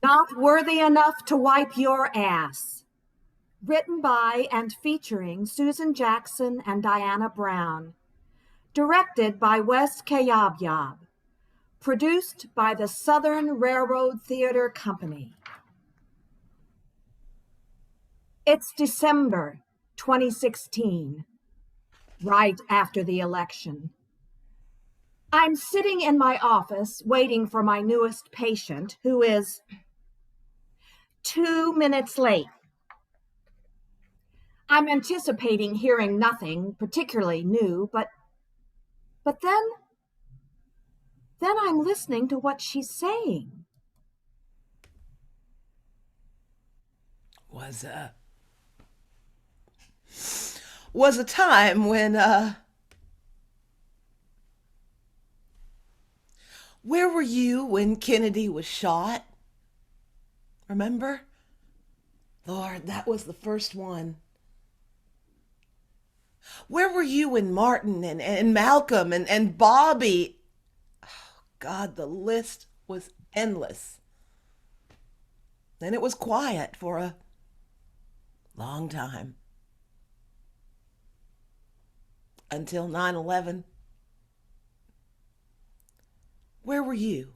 Not worthy enough to wipe your ass. Written by and featuring Susan Jackson and Diana Brown. Directed by Cayabyab. Produced by the Southern Railroad Theater Company. It's December 2016, right after the election. I'm sitting in my office waiting for my newest patient, who is 2 minutes late. I'm anticipating hearing nothing particularly new, but then I'm listening to what she's saying. Was a time when where were you when Kennedy was shot? Remember? Lord, that was the first one. Where were you when Martin and Malcolm and Bobby? Oh, God, the list was endless. Then it was quiet for a long time. Until 9/11. Where were you?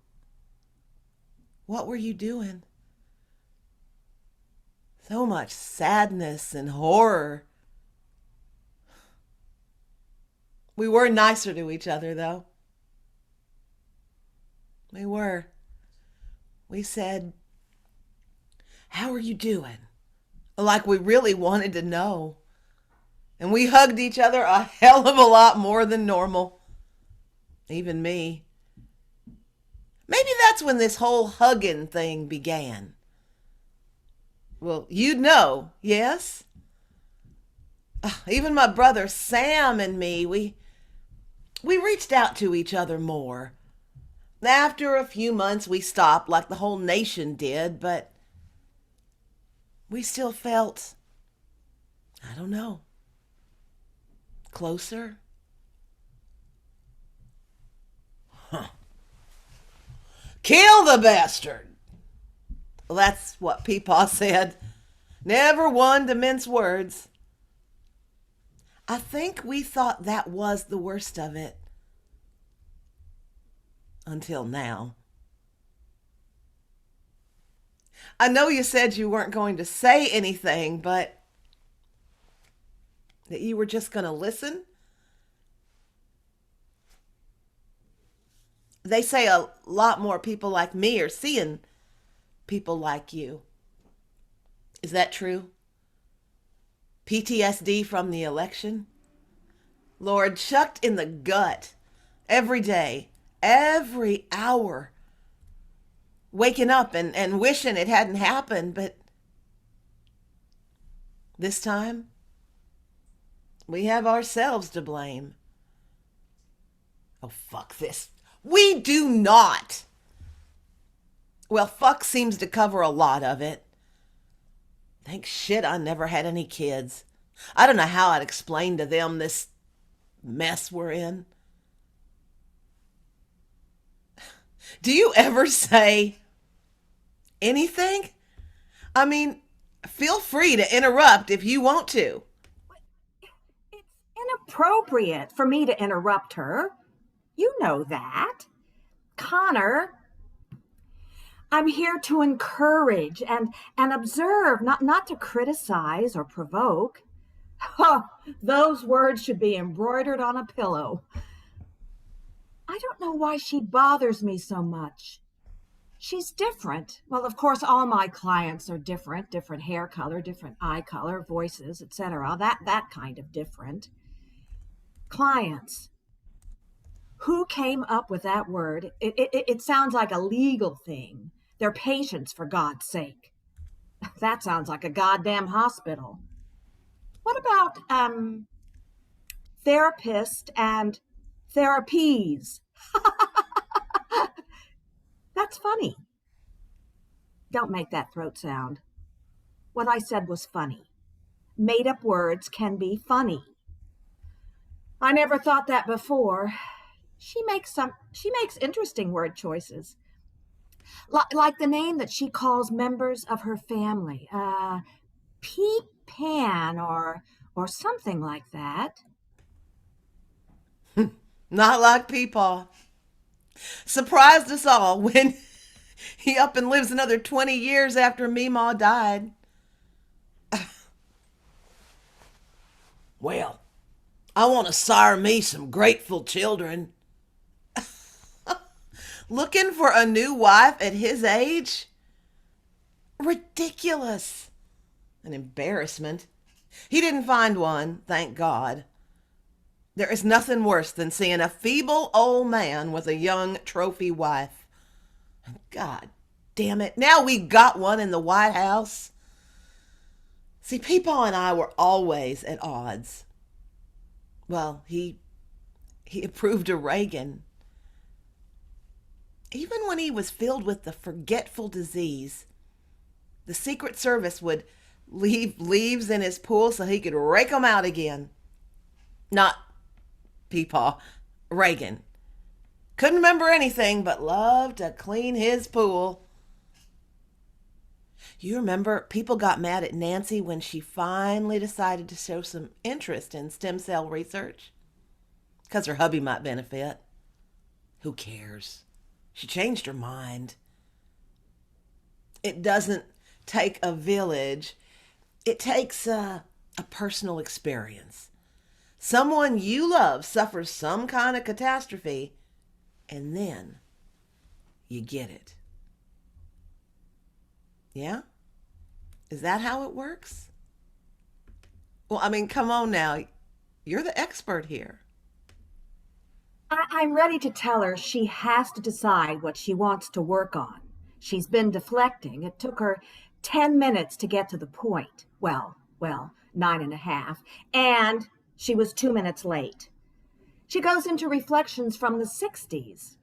What were you doing? So much sadness and horror. We were nicer to each other, though. We were. We said, "How are you doing?" Like we really wanted to know. And we hugged each other a hell of a lot more than normal. Even me. Maybe that's when this whole hugging thing began. Well, you'd know, yes? Even my brother Sam and me, we reached out to each other more. After a few months, we stopped like the whole nation did, but we still felt, I don't know, closer. Kill the bastard! Well, that's what Peepaw said. Never one to mince words. I think we thought that was the worst of it. Until now. I know you said you weren't going to say anything, but that you were just going to listen. They say a lot more people like me are seeing people like you. Is that true? PTSD from the election? Lord, chucked in the gut every day, every hour. Waking up and wishing it hadn't happened, but this time we have ourselves to blame. Oh, fuck this. We do not. Well, fuck seems to cover a lot of it. Thank shit I never had any kids. I don't know how I'd explain to them this mess we're in. Do you ever say anything? I mean, feel free to interrupt if you want to. It's inappropriate for me to interrupt her. You know that. Connor, I'm here to encourage and observe, not to criticize or provoke. Oh, those words should be embroidered on a pillow. I don't know why she bothers me so much. She's different. Well, of course, all my clients are different hair color, different eye color, voices, etc. That kind of different. Clients. Who came up with that word? It sounds like a legal thing. They're patients, for God's sake. That sounds like a goddamn hospital. What about therapist and therapies? That's funny. Don't make that throat sound. What I said was funny. Made-up words can be funny. I never thought that before. She makes interesting word choices. Like the name that she calls members of her family. Pete Pan or something like that. Not like Peepaw. Surprised us all when he up and lives another 20 years after Meemaw died. Well, I want to sire me some grateful children. Looking for a new wife at his age? Ridiculous. An embarrassment. He didn't find one, thank God. There is nothing worse than seeing a feeble old man with a young trophy wife. God damn it. Now we got one in the White House. See, Peepaw and I were always at odds. Well, he approved of Reagan. Even when he was filled with the forgetful disease, the Secret Service would leave leaves in his pool so he could rake them out again. Not Peepaw, Reagan. Couldn't remember anything but loved to clean his pool. You remember people got mad at Nancy when she finally decided to show some interest in stem cell research? Because her hubby might benefit. Who cares? She changed her mind. It doesn't take a village. It takes a personal experience. Someone you love suffers some kind of catastrophe, and then you get it. Yeah? Is that how it works? Well, I mean, come on now. You're the expert here. I'm ready to tell her she has to decide what she wants to work on. She's been deflecting. It took her 10 minutes to get to the point. Well, 9.5. And she was 2 minutes late. She goes into reflections from the 60s.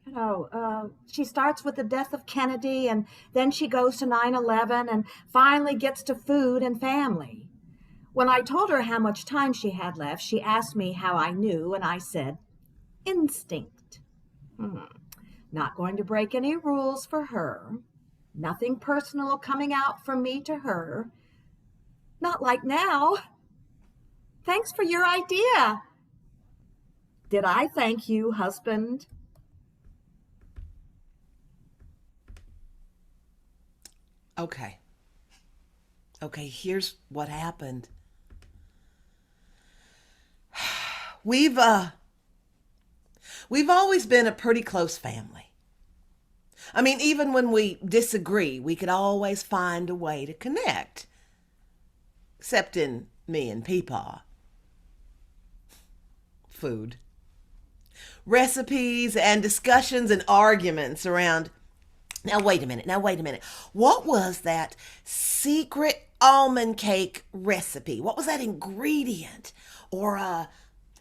She starts with the death of Kennedy, and then she goes to 9/11 and finally gets to food and family. When I told her how much time she had left, she asked me how I knew, and I said, instinct. Not going to break any rules for her. Nothing personal coming out from me to her. Not like now. Thanks for your idea. Did I thank you, husband? Okay, here's what happened. We've always been a pretty close family. I mean, even when we disagree, we could always find a way to connect. Except in me and Peepaw. Food. Recipes and discussions and arguments around. Now, wait a minute. What was that secret almond cake recipe? What was that ingredient? Or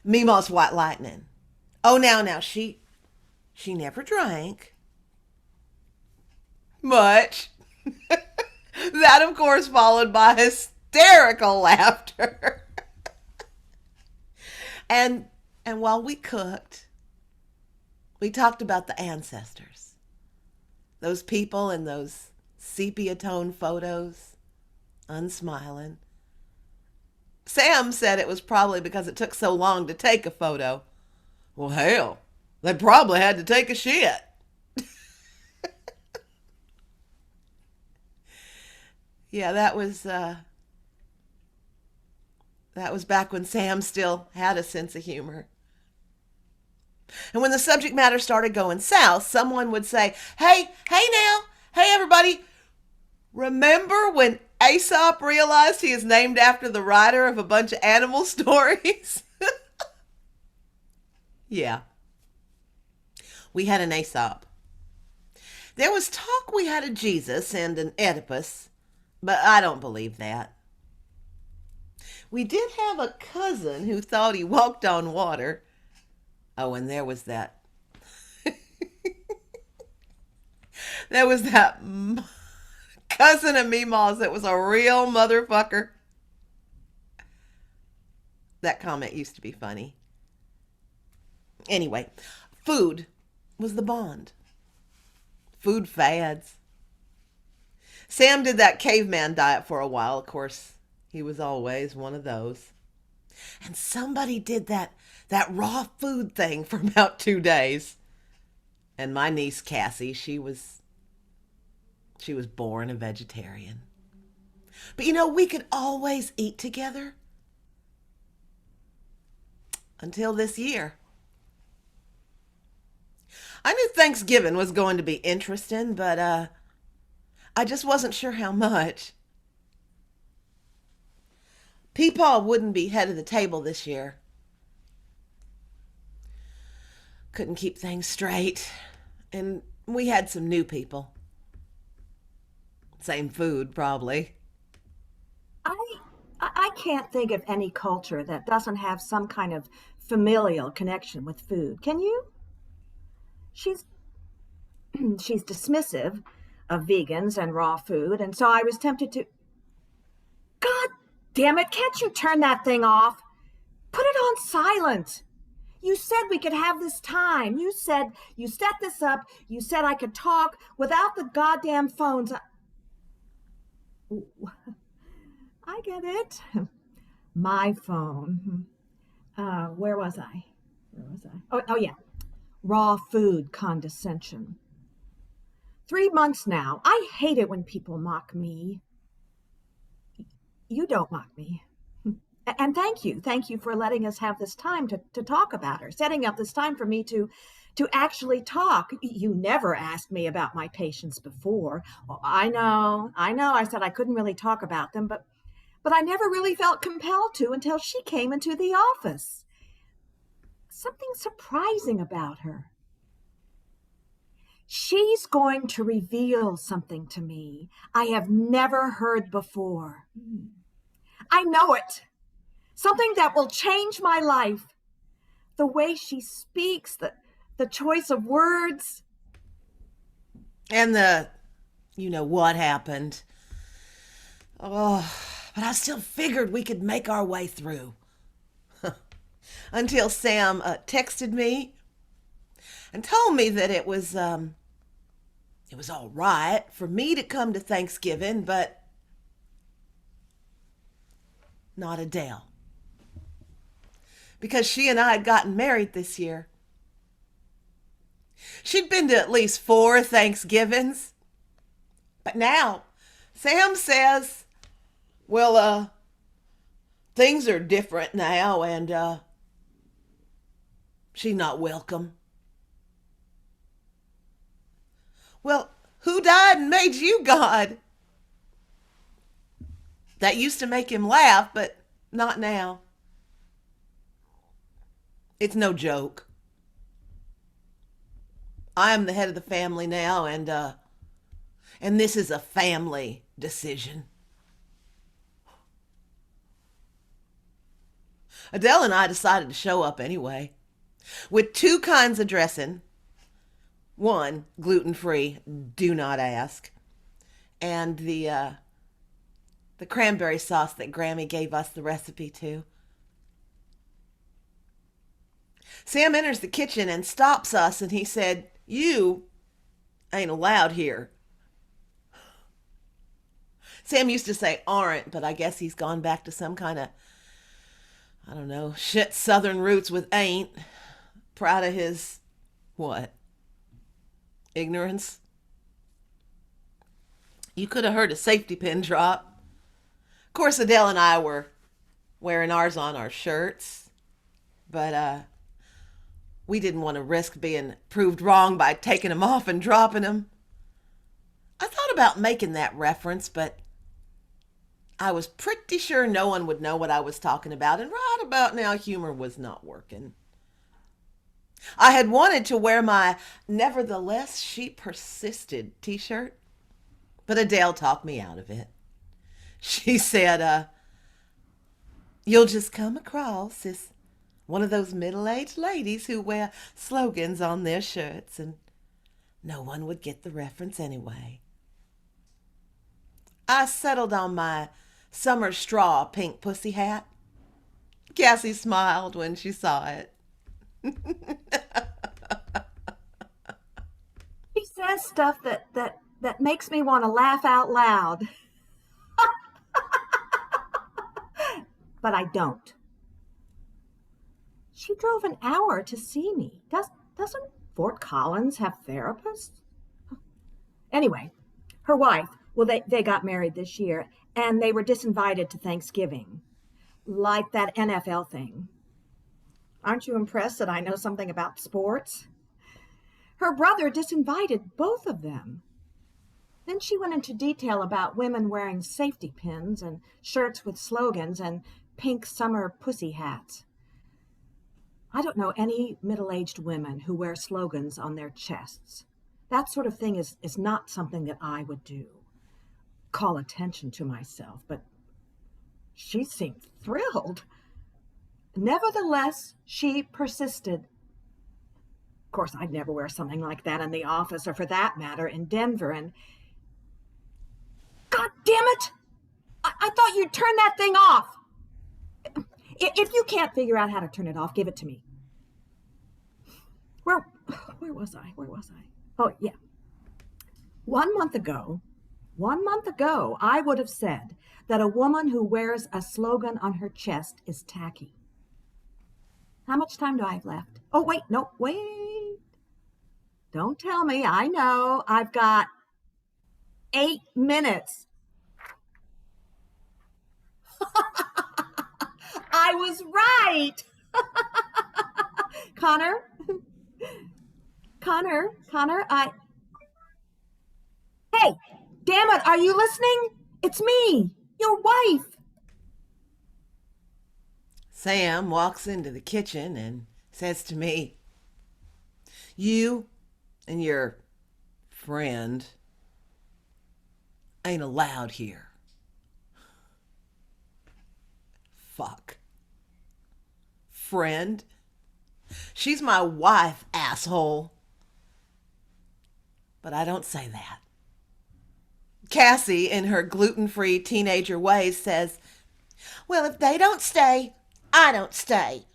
Meemaw's White Lightning? Oh, now, she never drank much. That, of course, followed by hysterical laughter. And while we cooked, we talked about the ancestors. Those people in those sepia-tone photos, unsmiling. Sam said it was probably because it took so long to take a photo. Well, hell, they probably had to take a shit. Yeah, that was back when Sam still had a sense of humor. And when the subject matter started going south, someone would say, hey everybody, remember when Aesop realized he is named after the writer of a bunch of animal stories? Yeah. We had an Aesop. There was talk we had a Jesus and an Oedipus, but I don't believe that. We did have a cousin who thought he walked on water. Oh, and there was that. There was that cousin of Meemaw's that was a real motherfucker. That comment used to be funny. Anyway, food was the bond. food fads. Sam did that caveman diet for a while. Of course, he was always one of those. And somebody did that raw food thing for about 2 days. And my niece Cassie, she was born a vegetarian. But we could always eat together until this year. I knew Thanksgiving was going to be interesting, but I just wasn't sure how much. Peepaw wouldn't be head of the table this year. Couldn't keep things straight. And we had some new people. Same food, probably. I I can't think of any culture that doesn't have some kind of familial connection with food. Can you? She's she's dismissive of vegans and raw food, and so I was tempted to. God damn it! Can't you turn that thing off? Put it on silent. You said we could have this time. You said you set this up. You said I could talk without the goddamn phones. I get it. My phone. Where was I? Where was I? Oh yeah. Raw food condescension. 3 months now. I hate it when people mock me. You don't mock me. And thank you. Thank you for letting us have this time to talk about her, setting up this time for me to actually talk. You never asked me about my patients before. Well, I know. I said I couldn't really talk about them, but I never really felt compelled to until she came into the office. Something surprising about her. She's going to reveal something to me I have never heard before. I know it. Something that will change my life. The way she speaks, the choice of words. And what happened. Oh, but I still figured we could make our way through. Until Sam texted me and told me that it was all right for me to come to Thanksgiving, but not Adele. Because she and I had gotten married this year. She'd been to at least 4 Thanksgivings. But now, Sam says, well, things are different now, and she's not welcome. Well, who died and made you God? That used to make him laugh, but not now. It's no joke. I am the head of the family now, and this is a family decision. Adele and I decided to show up anyway, with 2 kinds of dressing. 1, gluten-free, do not ask, and the cranberry sauce that Grammy gave us the recipe to. Sam enters the kitchen and stops us, and he said, "You ain't allowed here." Sam used to say aren't, but I guess he's gone back to some kind of, I don't know, shit southern roots with ain't. Proud of his, what? Ignorance? You could have heard a safety pin drop. Of course, Adele and I were wearing ours on our shirts, but we didn't want to risk being proved wrong by taking them off and dropping them. I thought about making that reference, but I was pretty sure no one would know what I was talking about, and right about now, humor was not working. I had wanted to wear my "Nevertheless, She Persisted" t-shirt, but Adele talked me out of it. She said, "You'll just come across as one of those middle-aged ladies who wear slogans on their shirts, and no one would get the reference anyway." I settled on my summer straw pink pussy hat. Cassie smiled when she saw it. She said, says stuff that makes me want to laugh out loud. But I don't. She drove an hour to see me. Doesn't Fort Collins have therapists? Anyway, her wife, well, they got married this year, and they were disinvited to Thanksgiving, like that NFL thing. Aren't you impressed that I know something about sports? Her brother disinvited both of them. Then she went into detail about women wearing safety pins and shirts with slogans and pink summer pussy hats. I don't know any middle-aged women who wear slogans on their chests. That sort of thing is not something that I would do. Call attention to myself, but she seemed thrilled. Nevertheless, she persisted. Of course, I'd never wear something like that in the office, or for that matter, in Denver, and God damn it! I thought you'd turn that thing off. If you can't figure out how to turn it off, give it to me. Where was I? Oh, yeah. 1 month ago, I would have said that a woman who wears a slogan on her chest is tacky. How much time do I have left? Oh, wait. Don't tell me. I know. I've got 8 minutes. I was right. Connor, Hey, damn it, are you listening? It's me, your wife. Sam walks into the kitchen and says to me, "You and your friend ain't allowed here." Fuck. Friend? She's my wife, asshole. But I don't say that. Cassie, in her gluten-free teenager ways, says, "Well, if they don't stay, I don't stay."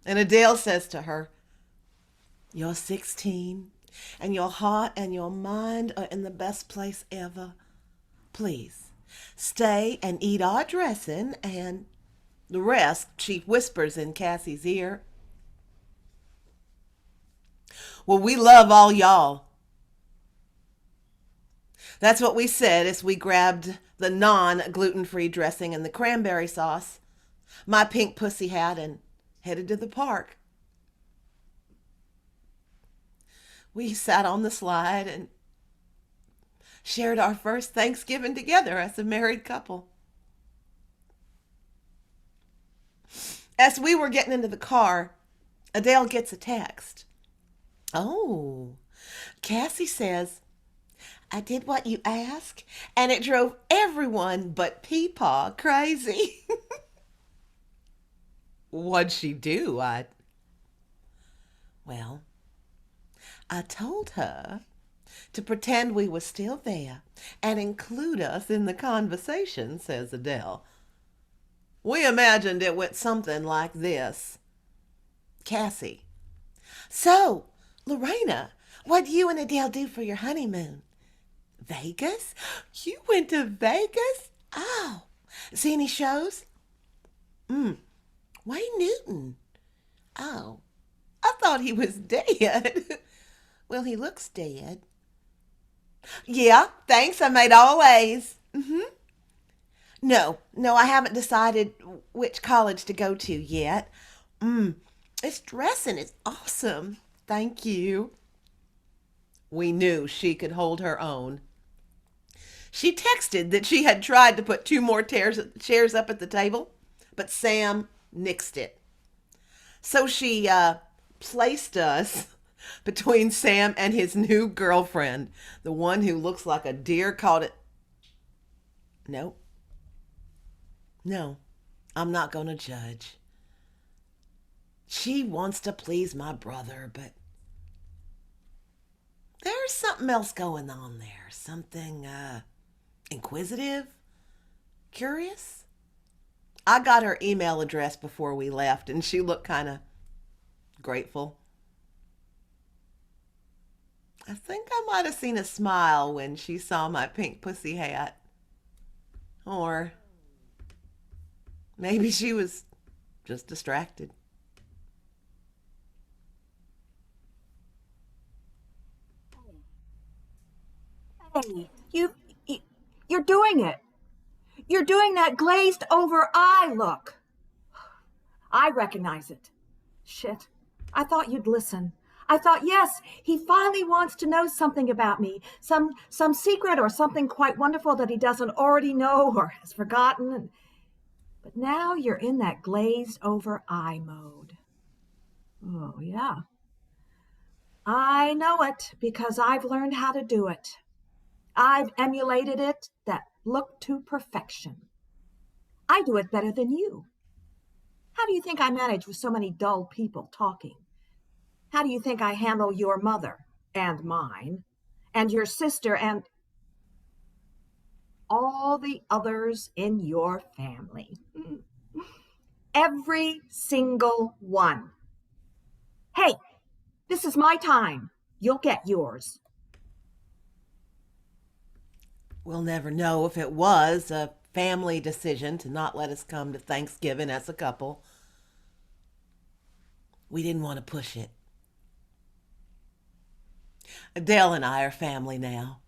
And Adele says to her, "You're 16, and your heart and your mind are in the best place ever. Please, stay and eat our dressing, and the rest," she whispers in Cassie's ear. "Well, we love all y'all." That's what we said as we grabbed the non-gluten-free dressing and the cranberry sauce, my pink pussy hat, and headed to the park. We sat on the slide and shared our first Thanksgiving together as a married couple. As we were getting into the car, Adele gets a text. "Oh, Cassie says, I did what you asked, and it drove everyone but Peepaw crazy." What'd she do? Well, I told her to pretend we were still there and include us in the conversation, says Adele. We imagined it went something like this. Cassie: "So, Lorena, what'd you and Adele do for your honeymoon?" "Vegas? You went to Vegas? Oh, see any shows?" Wayne Newton. Oh, I thought he was dead." "Well, he looks dead." "Yeah, thanks, I made all A's." No, I haven't decided which college to go to yet. This dressing is awesome. Thank you." We knew she could hold her own. She texted that she had tried to put 2 more chairs up at the table, but Sam nixed it. So she placed us between Sam and his new girlfriend, the one who looks like a deer caught it. No, I'm not going to judge. She wants to please my brother, but there's something else going on there. Something inquisitive, curious. I got her email address before we left, and she looked kind of grateful. I think I might have seen a smile when she saw my pink pussy hat. Or maybe she was just distracted. Hey, you you're doing it. You're doing that glazed over eye look. I recognize it. Shit. I thought you'd listen. I thought, yes, he finally wants to know something about me, some secret or something quite wonderful that he doesn't already know or has forgotten. But now you're in that glazed over eye mode. Oh, yeah. I know it because I've learned how to do it. I've emulated it, that look to perfection. I do it better than you. How do you think I manage with so many dull people talking? How do you think I handle your mother and mine and your sister and all the others in your family? Every single one. Hey, this is my time. You'll get yours. We'll never know if it was a family decision to not let us come to Thanksgiving as a couple. We didn't want to push it. Adele and I are family now.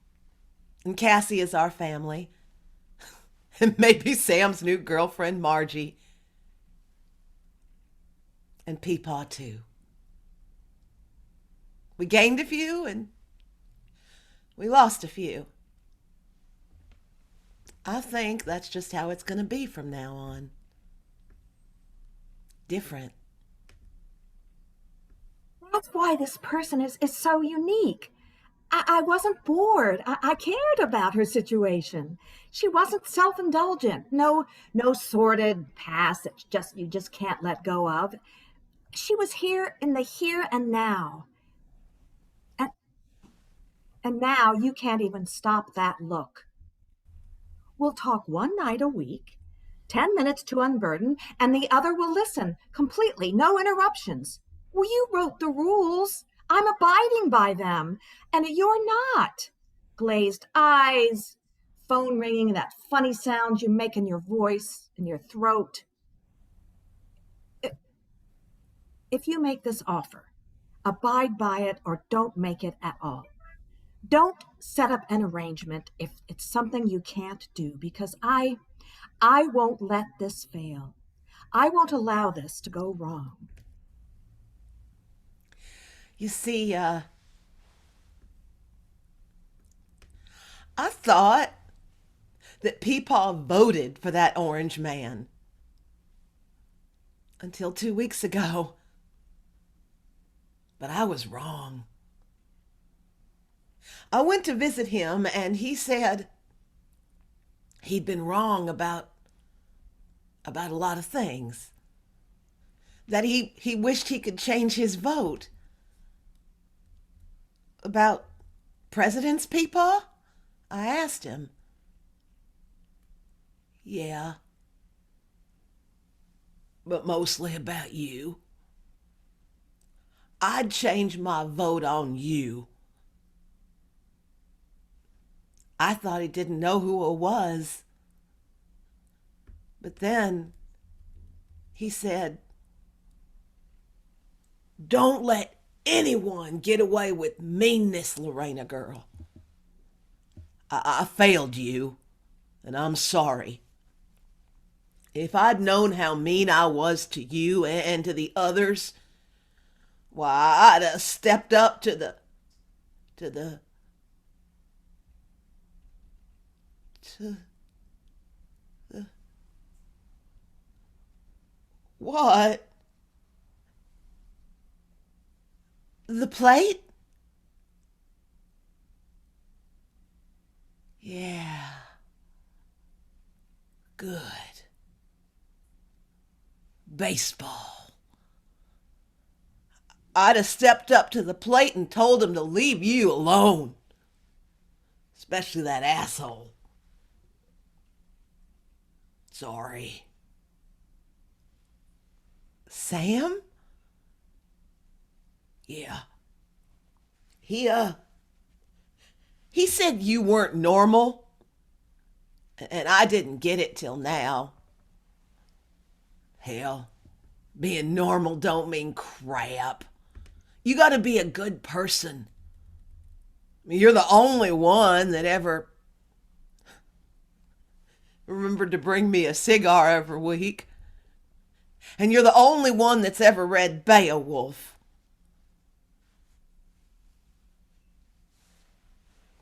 And Cassie is our family. And maybe Sam's new girlfriend, Margie. And Peepaw, too. We gained a few and we lost a few. I think that's just how it's going to be from now on. Different. That's why this person is so unique. I wasn't bored. I cared about her situation. She wasn't self-indulgent. No sordid past that you just can't let go of. She was here in the here and now. And, and now you can't even stop that look. We'll talk one night a week, 10 minutes to unburden, and the other will listen completely, no interruptions. Well, you wrote the rules. I'm abiding by them, and you're not. Glazed eyes, phone ringing, that funny sound you make in your voice, in your throat. If you make this offer, abide by it or don't make it at all. Don't set up an arrangement if it's something you can't do because I won't let this fail. I won't allow this to go wrong. You see, I thought that Peepaw voted for that orange man until 2 weeks ago. But I was wrong. I went to visit him and he said he'd been wrong about a lot of things. That he wished he could change his vote. About presidents, Peepaw? I asked him. Yeah, but mostly about you. I'd change my vote on you. I thought he didn't know who it was. But then he said, don't let anyone get away with meanness, Lorena girl. I failed you, and I'm sorry. If I'd known how mean I was to you and to the others, why, I'd have stepped up to the to the what? The plate? Yeah. Good. Baseball. I'd have stepped up to the plate and told him to leave you alone. Especially that asshole. Sorry. Sam? Yeah. He He said you weren't normal, and I didn't get it till now. Hell, being normal don't mean crap. You gotta be a good person. I mean, you're the only one that ever remembered to bring me a cigar every week. And you're the only one that's ever read Beowulf.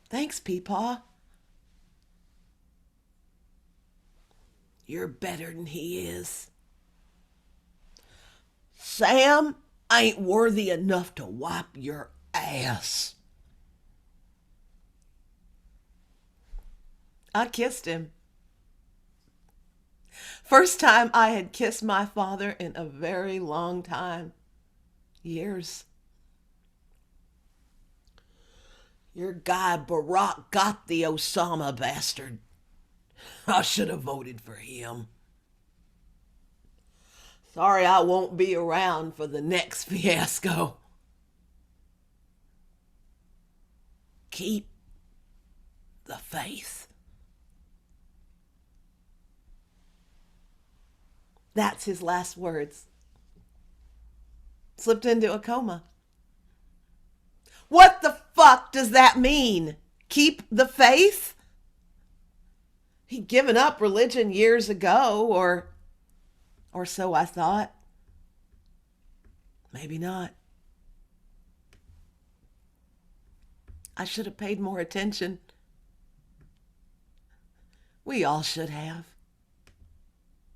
Thanks, Peepaw. You're better than he is. Sam ain't worthy enough to wipe your ass. I kissed him. First time I had kissed my father in a very long time. Years. Your guy Barack got the Osama bastard. I should have voted for him. Sorry I won't be around for the next fiasco. Keep the faith. That's his last words. Slipped into a coma. What the fuck does that mean? Keep the faith? He'd given up religion years ago, or so I thought. Maybe not. I should have paid more attention. We all should have.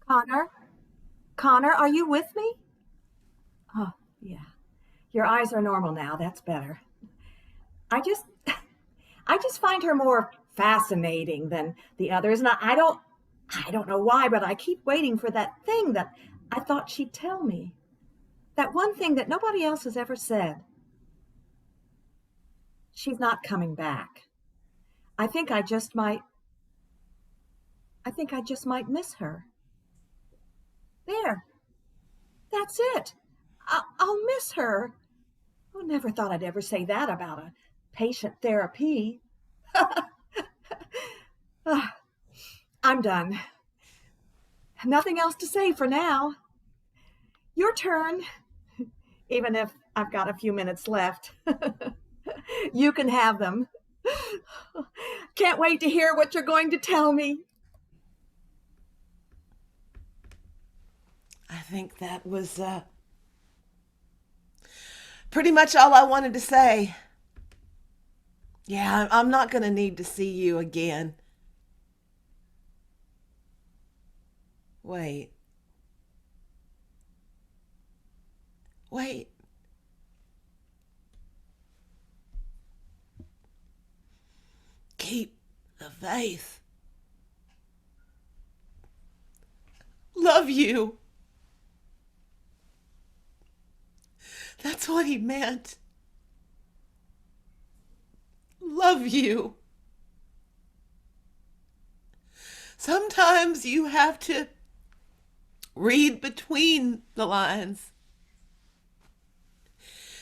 Connor? Connor, are you with me? Oh, yeah. Your eyes are normal now. That's better. I just I just find her more fascinating than the others. And I don't know why, but I keep waiting for that thing that I thought she'd tell me. That one thing that nobody else has ever said. She's not coming back. I think I just might I think I just might miss her. There. That's it. I'll miss her. I never thought I'd ever say that about a patient therapy. Ah, I'm done. Nothing else to say for now. Your turn, even if I've got a few minutes left. You can have them. Can't wait to hear what you're going to tell me. I think that was pretty much all I wanted to say. Yeah, I'm not going to need to see you again. Wait. Wait. Keep the faith. Love you. That's what he meant. Love you. Sometimes you have to read between the lines.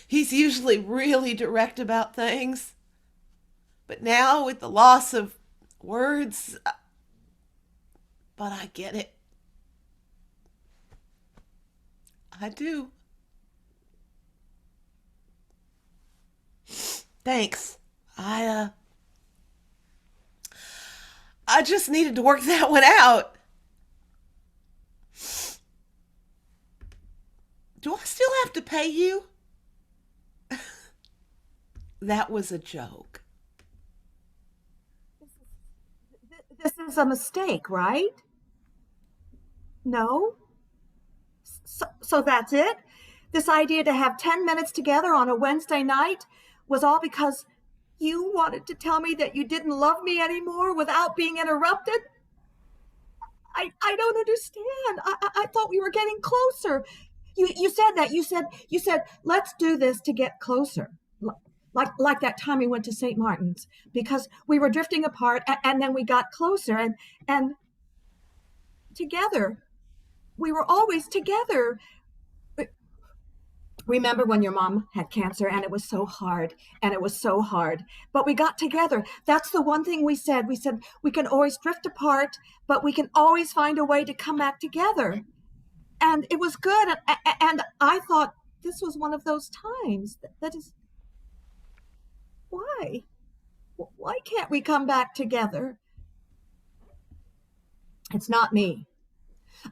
He's usually really direct about things. But now with the loss of words, but I get it. I do. Thanks. I just needed to work that one out. Do I still have to pay you? That was a joke. This is a mistake, right? No? So that's it? This idea to have 10 minutes together on a Wednesday night was all because you wanted to tell me that you didn't love me anymore without being interrupted? I don't understand. I thought we were getting closer. You said that. You said let's do this to get closer. Like that time we went to St. Martin's because we were drifting apart and then we got closer and together. We were always together. Remember when your mom had cancer and it was so hard and it was so hard, but we got together. That's the one thing we said. We said we can always drift apart, but we can always find a way to come back together. And it was good. And I thought this was one of those times. That is why. Why can't we come back together? It's not me.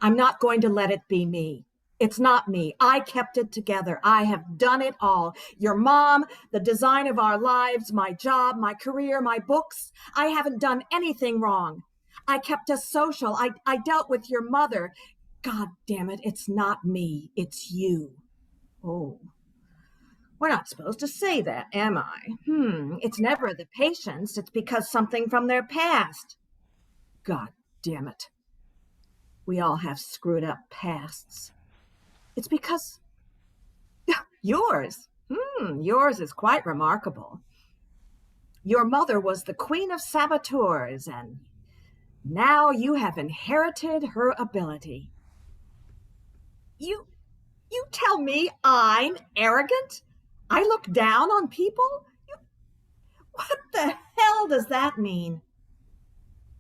I'm not going to let it be me. It's not me. I kept it together. I have done it all. Your mom, the design of our lives, my job, my career, my books. I haven't done anything wrong. I kept us social. I dealt with your mother. God damn it. It's not me. It's you. Oh, we're not supposed to say that, am I? It's never the patient's. It's because something from their past. God damn it. We all have screwed up pasts. It's because yours. Yours is quite remarkable. Your mother was the queen of saboteurs, and now you have inherited her ability. You you tell me I'm arrogant? I look down on people? What the hell does that mean?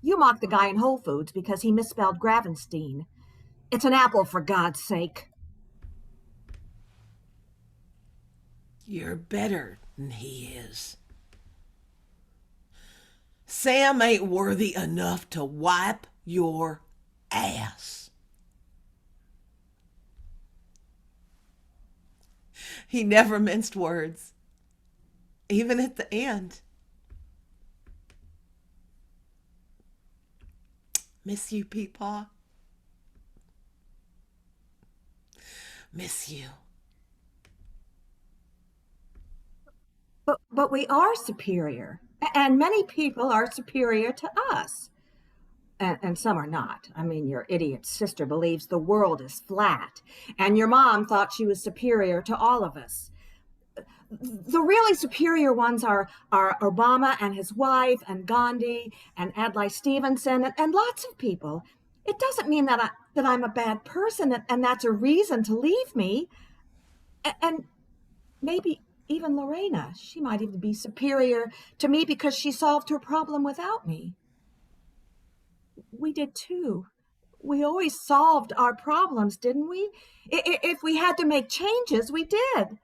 You mocked the guy in Whole Foods because he misspelled Gravenstein. It's an apple, for God's sake. You're better than he is. Sam ain't worthy enough to wipe your ass. He never minced words, even at the end. Miss you, Peepaw. Miss you. But we are superior, and many people are superior to us. And some are not. I mean, your idiot sister believes the world is flat, and your mom thought she was superior to all of us. The really superior ones are Obama and his wife, and Gandhi, and Adlai Stevenson, and lots of people. It doesn't mean that I'm a bad person, and that's a reason to leave me. And maybe even Lorena, she might even be superior to me because she solved her problem without me. We did too. We always solved our problems, didn't we? If we had to make changes, we did.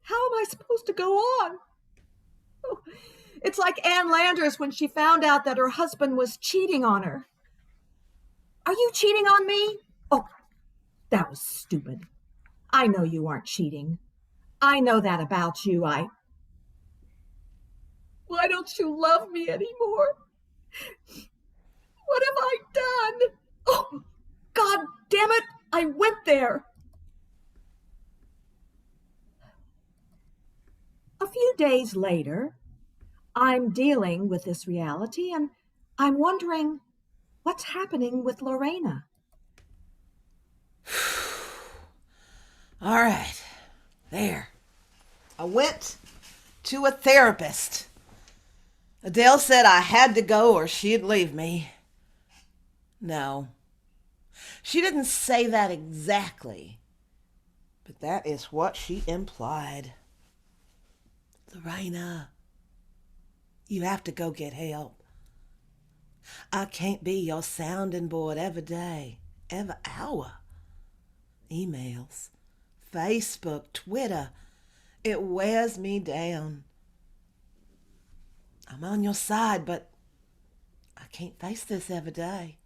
How am I supposed to go on? Oh, it's like Ann Landers when she found out that her husband was cheating on her. Are you cheating on me? Oh, that was stupid. I know you aren't cheating. I know that about you. Why don't you love me anymore? What have I done? Oh, God damn it. I went there. A few days later, I'm dealing with this reality, and I'm wondering what's happening with Lorena. All right. There. I went to a therapist. Adele said I had to go or she'd leave me. No. She didn't say that exactly, but that is what she implied. Lorena, you have to go get help. I can't be your sounding board every day, every hour. Emails, Facebook, Twitter, it wears me down. I'm on your side, but I can't face this every day.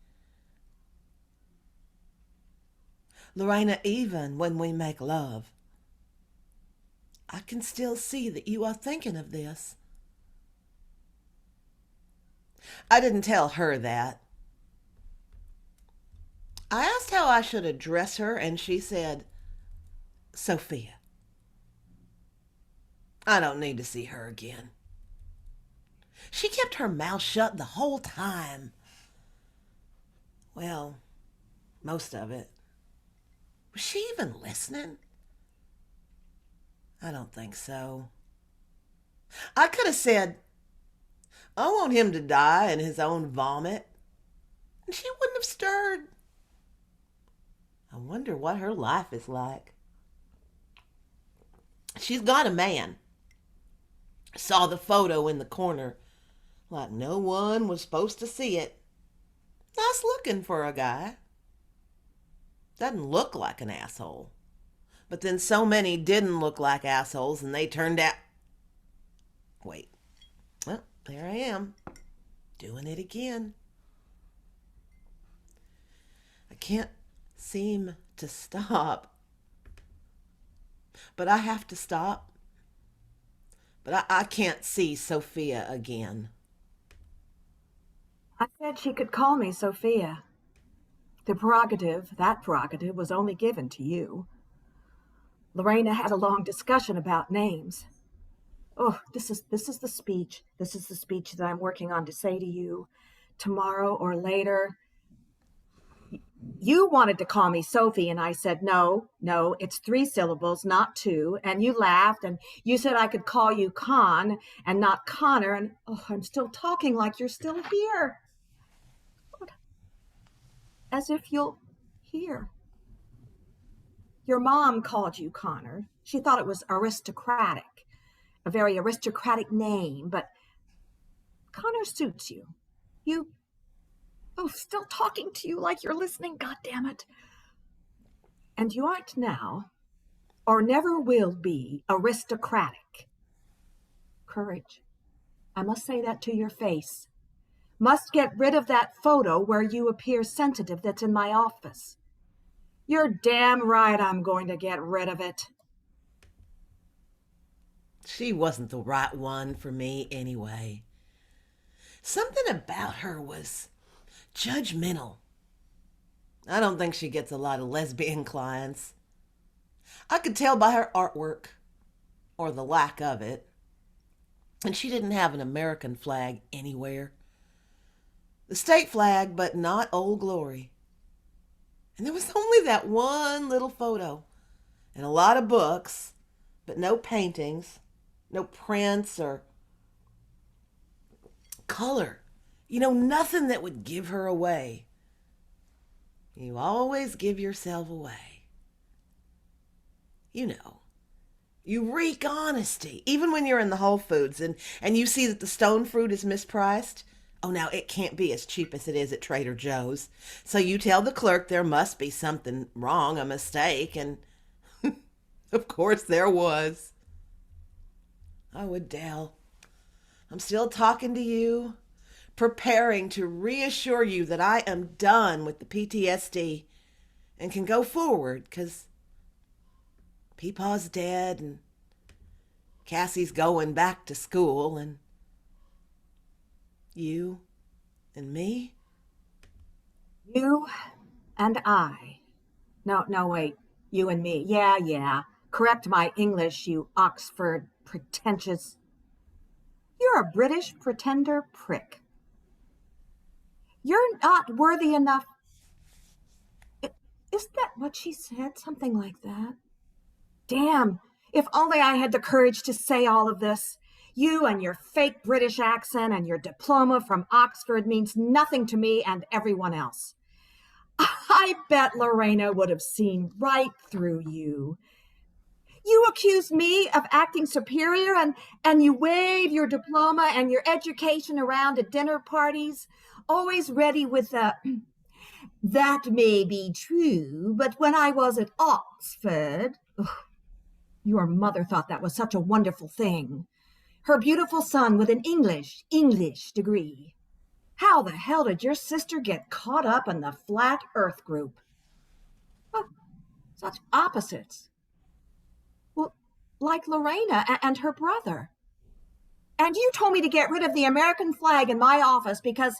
Lorena, even when we make love, I can still see that you are thinking of this. I didn't tell her that. I asked how I should address her, and she said, Sophia. I don't need to see her again. She kept her mouth shut the whole time. Well, most of it. Was she even listening? I don't think so. I could have said, I want him to die in his own vomit, and she wouldn't have stirred. I wonder what her life is like. She's got a man. Saw the photo in the corner, like no one was supposed to see it. Nice looking for a guy. Doesn't look like an asshole. But then so many didn't look like assholes and they turned out. Wait. Well, there I am. Doing it again. I can't seem to stop. But I have to stop. But I can't see Sophia again. I said she could call me Sophia. That prerogative was only given to you. Lorena had a long discussion about names. Oh, this is the speech. This is the speech that I'm working on to say to you tomorrow or later. You wanted to call me Sophie, and I said, no, it's 3 syllables, not 2. And you laughed, and you said I could call you Con and not Connor. And oh, I'm still talking like you're still here. As if you'll hear. Your mom called you Connor. She thought it was aristocratic, a very aristocratic name, but Connor suits you. Still talking to you like you're listening, goddammit. And you aren't now, or never will be, aristocratic. Courage. I must say that to your face. Must get rid of that photo where you appear sensitive that's in my office. You're damn right I'm going to get rid of it. She wasn't the right one for me anyway. Something about her was judgmental. I don't think she gets a lot of lesbian clients. I could tell by her artwork, or the lack of it. And she didn't have an American flag anywhere. The state flag, but not Old Glory. And there was only that one little photo, and a lot of books, but no paintings, no prints or color. Nothing that would give her away. You always give yourself away. You reek honesty. Even when you're in the Whole Foods and you see that the stone fruit is mispriced. Oh, now it can't be as cheap as it is at Trader Joe's. So you tell the clerk there must be something wrong, a mistake, and of course there was. Oh, Adele, I'm still talking to you, preparing to reassure you that I am done with the PTSD and can go forward because Peepaw's dead and Cassie's going back to school and you and me. You and I. No, wait. You and me. Yeah. Correct my English, you Oxford pretentious. You're a British pretender prick. You're not worthy enough. Isn't that what she said? Something like that. Damn, if only I had the courage to say all of this. You and your fake British accent and your diploma from Oxford means nothing to me and everyone else. I bet Lorena would have seen right through you. You accuse me of acting superior and you wave your diploma and your education around at dinner parties, always ready with a, that may be true, but when I was at Oxford, your mother thought that was such a wonderful thing. Her beautiful son with an English degree. How the hell did your sister get caught up in the flat earth group? Oh, such opposites. Well, like Lorena and her brother. And you told me to get rid of the American flag in my office because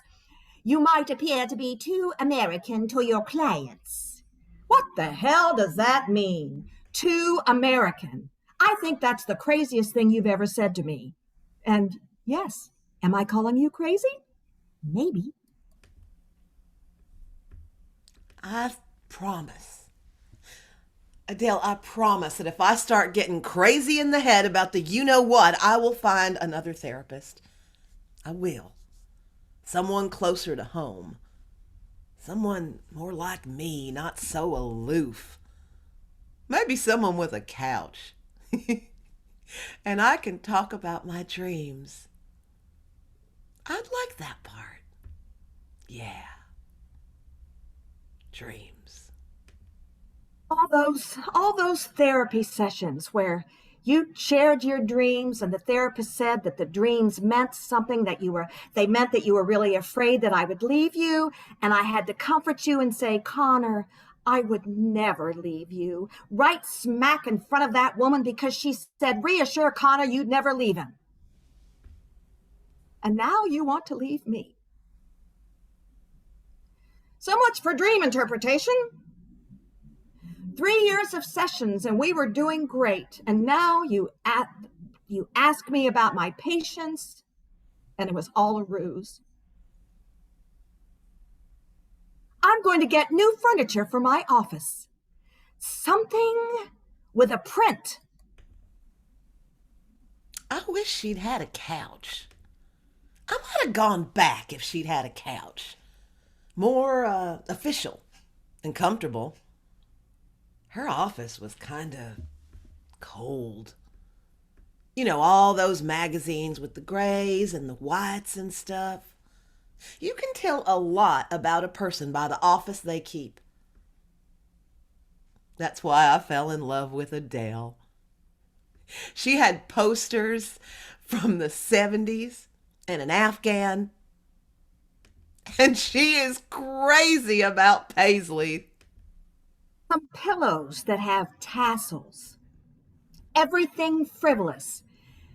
you might appear to be too American to your clients. What the hell does that mean? Too American. I think that's the craziest thing you've ever said to me. And yes, am I calling you crazy? Maybe. I promise. Adele, I promise that if I start getting crazy in the head about the you-know-what, I will find another therapist. I will. Someone closer to home. Someone more like me, not so aloof. Maybe someone with a couch. And I can talk about my dreams. I'd like that part. Yeah, dreams. All those therapy sessions where you shared your dreams and the therapist said that the dreams meant something, that they meant that you were really afraid that I would leave you, and I had to comfort you and say, Connor, I would never leave you, right smack in front of that woman because she said, reassure Connor you'd never leave him. And now you want to leave me. So much for dream interpretation. 3 years of sessions and we were doing great. And now you ask me about my patience, and it was all a ruse. I'm going to get new furniture for my office. Something with a print. I wish she'd had a couch. I might have gone back if she'd had a couch. More official and comfortable. Her office was kind of cold. You know, all those magazines with the grays and the whites and stuff. You can tell a lot about a person by the office they keep. That's why I fell in love with Adele. She had posters from the 70s and an Afghan. And she is crazy about Paisley. Some pillows that have tassels. Everything frivolous.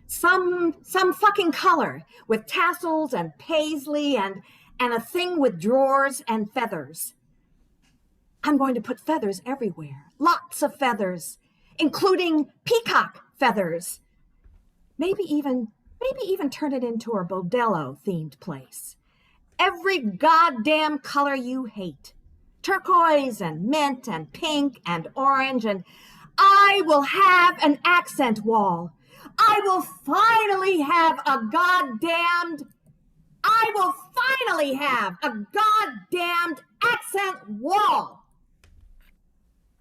Some fucking color with tassels and paisley and a thing with drawers and feathers. I'm going to put feathers everywhere. Lots of feathers, including peacock feathers. Maybe even turn it into a bordello themed place. Every goddamn color you hate. Turquoise and mint and pink and orange, and I will have an accent wall. I will finally have a goddamned accent wall.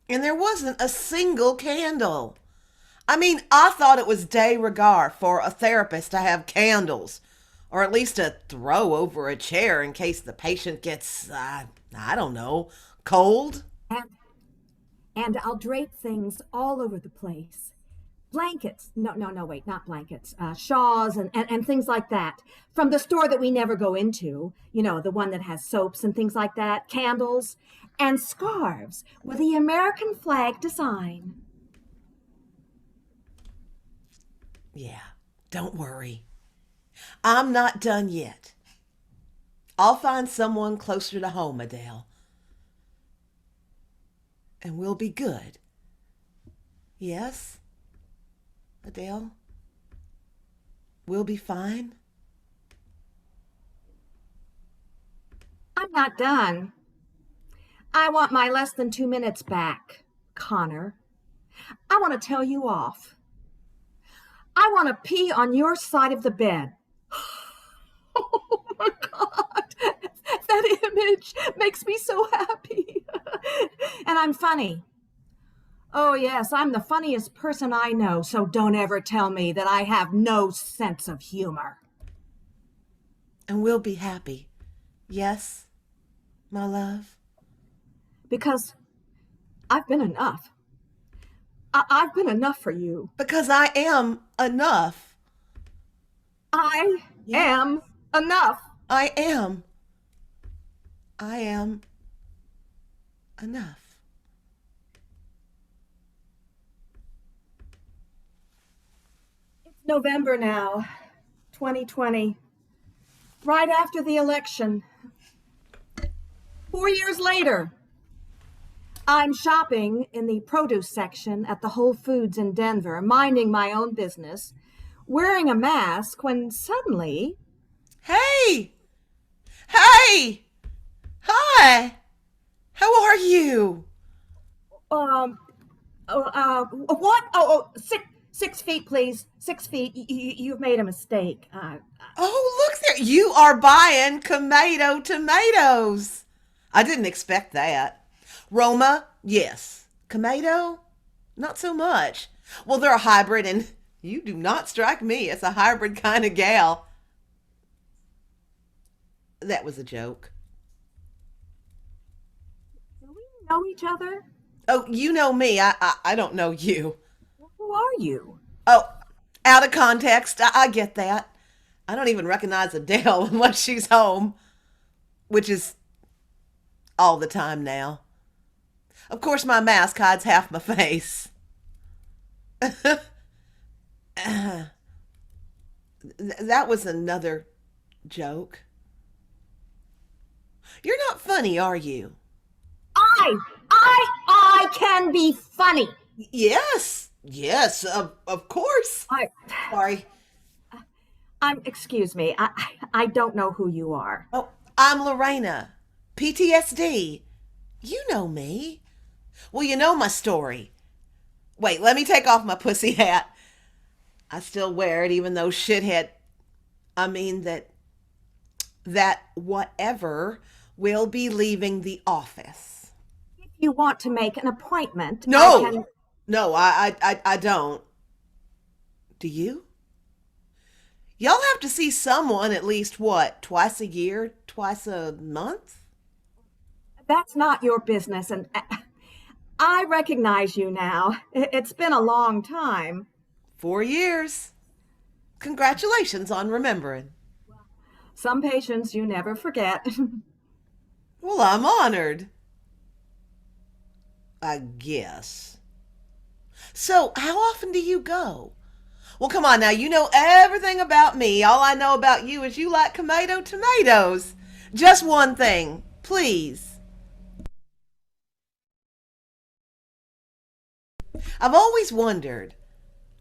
And there wasn't a single candle. I mean, I thought it was de rigueur for a therapist to have candles, or at least to throw over a chair in case the patient gets, I don't know, cold. And I'll drape things all over the place. Blankets, no, wait, not blankets, shawls and things like that. From the store that we never go into, you know, the one that has soaps and things like that, candles, and scarves with the American flag design. Yeah, don't worry. I'm not done yet. I'll find someone closer to home, Adele. And we'll be good. Yes, Adele? We'll be fine? I'm not done. I want my less than 2 minutes back, Connor. I want to tell you off. I want to pee on your side of the bed. Oh my God, that image makes me so happy. And I'm funny. Oh yes, I'm the funniest person I know, so don't ever tell me that I have no sense of humor. And we'll be happy. Yes, my love? Because I've been enough. I've been enough for you. Because I am enough. I am enough. I am. I am enough. It's November now, 2020. Right after the election. 4 years later. I'm shopping in the produce section at the Whole Foods in Denver, minding my own business, wearing a mask when suddenly... Hey! Hey! Hi! How are you? What? 6 feet, please. 6 feet. You've made a mistake. Oh, look there. You are buying tomatoes. I didn't expect that. Roma, yes. Tomato, not so much. Well, they're a hybrid and You do not strike me as a hybrid kind of gal. That was a joke. Do we know each other? Oh, you know me. I don't know you. Who are you? Oh, out of context. I get that. I don't even recognize Adele unless she's home, which is all the time now. Of course, my mask hides half my face. That was another joke. You're not funny, are you? I can be funny. Yes, yes, of course. I, Sorry. excuse me. I don't know who you are. Oh, I'm Lorena. PTSD. You know me. Well, you know my story. Wait, let me take off my pussy hat. I still wear it even though shithead, I mean that whatever will be leaving the office. If you want to make an appointment, I No. can. No, I don't. Do you? Y'all have to see someone at least what, twice a year, twice a month? That's not your business, and I recognize you now. It's been a long time. 4 years. Congratulations on remembering. Some patients you never forget. Well, I'm honored. I guess. So, how often do you go? Well, come on now. You know everything about me. All I know about you is you like tomatoes. Just one thing, please. I've always wondered.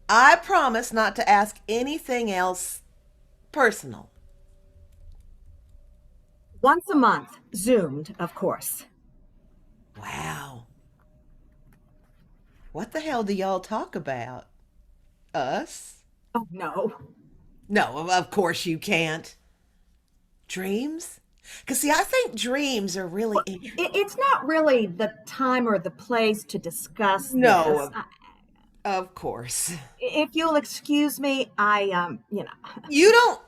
I promise not to ask anything else personal. Once a month, Zoomed, of course. Wow. What the hell do y'all talk about? Us? Oh, no. No, of course you can't. Dreams? Because, see, I think dreams are really Well, interesting. it's not really the time or the place to discuss No, this. of course. If you'll excuse me, You don't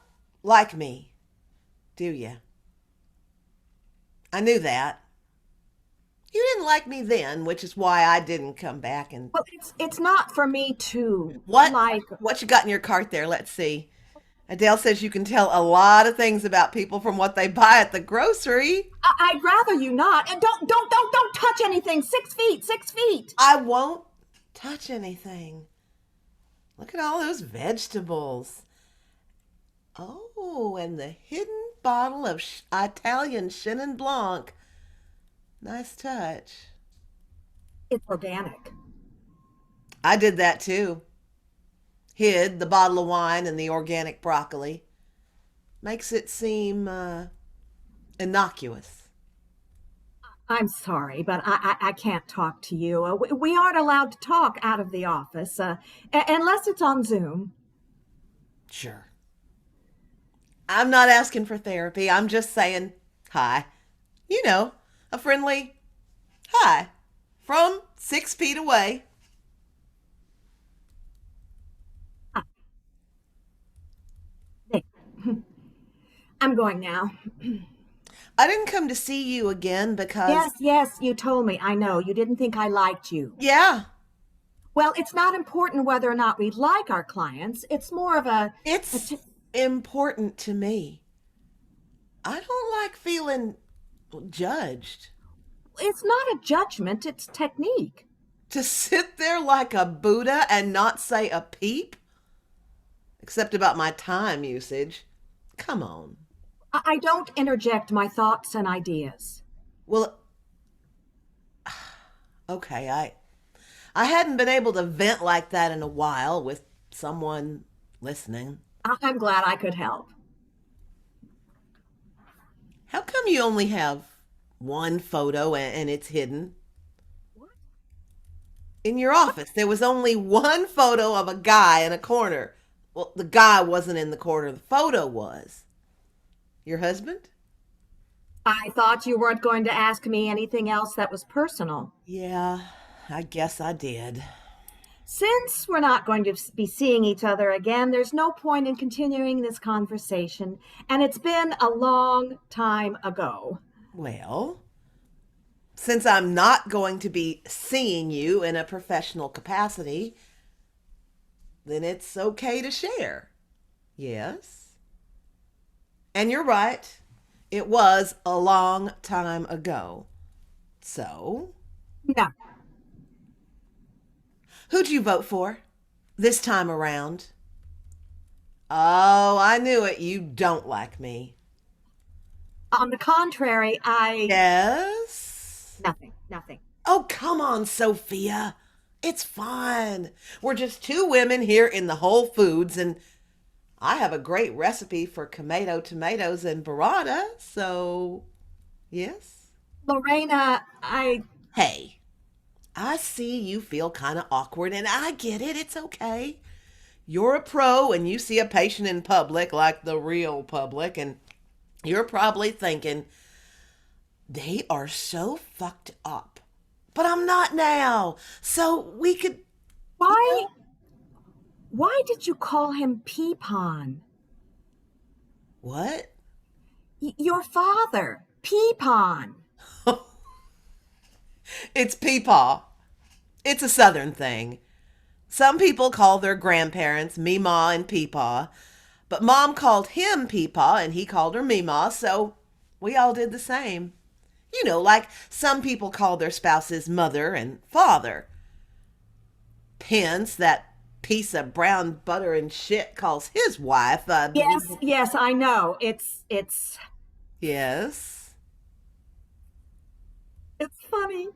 like me, do you? I knew that. You didn't like me then, which is why I didn't come back and... Well, it's not for me to What? like. What you got in your cart there? Let's see. Adele says you can tell a lot of things about people from what they buy at the grocery. I'd rather you not. And don't touch anything. 6 feet, 6 feet. I won't touch anything. Look at all those vegetables. Oh, and the hidden bottle of Italian Chenin Blanc. Nice touch. It's organic. I did that too. Hid the bottle of wine and the organic broccoli. Makes it seem innocuous. I'm sorry, but I can't talk to you. We aren't allowed to talk out of the office unless it's on Zoom. Sure. I'm not asking for therapy. I'm just saying hi. You know, a friendly hi from 6 feet away. There. I'm going now. I didn't come to see you again because, Yes, you told me. I know. You didn't think I liked you. yeah, Well, it's not important whether or not we like our clients. It's more of a it's important to me. I don't like feeling judged. it's not a judgment, it's technique. To sit there like a Buddha and not say a peep? Except about my time usage. Come on. I don't interject my thoughts and ideas. Well, okay, I hadn't been able to vent like that in a while with someone listening. I'm glad I could help. How come you only have one photo and it's hidden? In your office, there was only one photo of a guy in a corner. Well, the guy wasn't in the corner, the photo was. Your husband? I thought you weren't going to ask me anything else that was personal. Yeah, I guess I did. Since we're not going to be seeing each other again, there's no point in continuing this conversation, and it's been a long time ago. Well, since I'm not going to be seeing you in a professional capacity, then it's okay to share. Yes. And you're right. It was a long time ago. So, No, who'd you vote for this time around? Oh, I knew it. You don't like me. on the contrary, Yes. nothing, nothing. Oh, come on, Sophia. It's fine. We're just two women here in the Whole Foods, and I have a great recipe for tomatoes and burrata, so yes. Lorena, Hey, I see you feel kind of awkward, and I get it. It's okay. You're a pro, and you see a patient in public, like the real public, and you're probably thinking, they are so fucked up. But I'm not now. So we could, you why, know, why did you call him Peepon? what? Your father, Peepon. It's peepaw. It's a southern thing. Some people call their grandparents Meemaw and Peepaw, but Mom called him Peepaw and he called her Meemaw, so we all did the same. You know, like some people call their spouses mother and father. Pence, that piece of brown butter and shit, calls his wife, I believe. Yes, yes, I know. Yes. It's funny.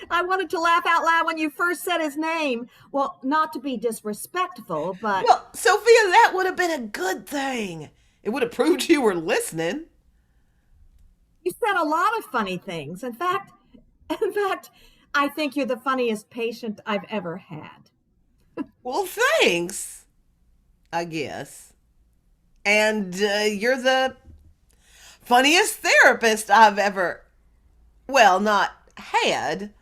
I wanted to laugh out loud when you first said his name. Well, not to be disrespectful, but Well, Sophia, that would have been a good thing. It would have proved you were listening. you said a lot of funny things. In fact, I think you're the funniest patient I've ever had. Well, thanks, I guess. And you're the funniest therapist I've ever, well, not had.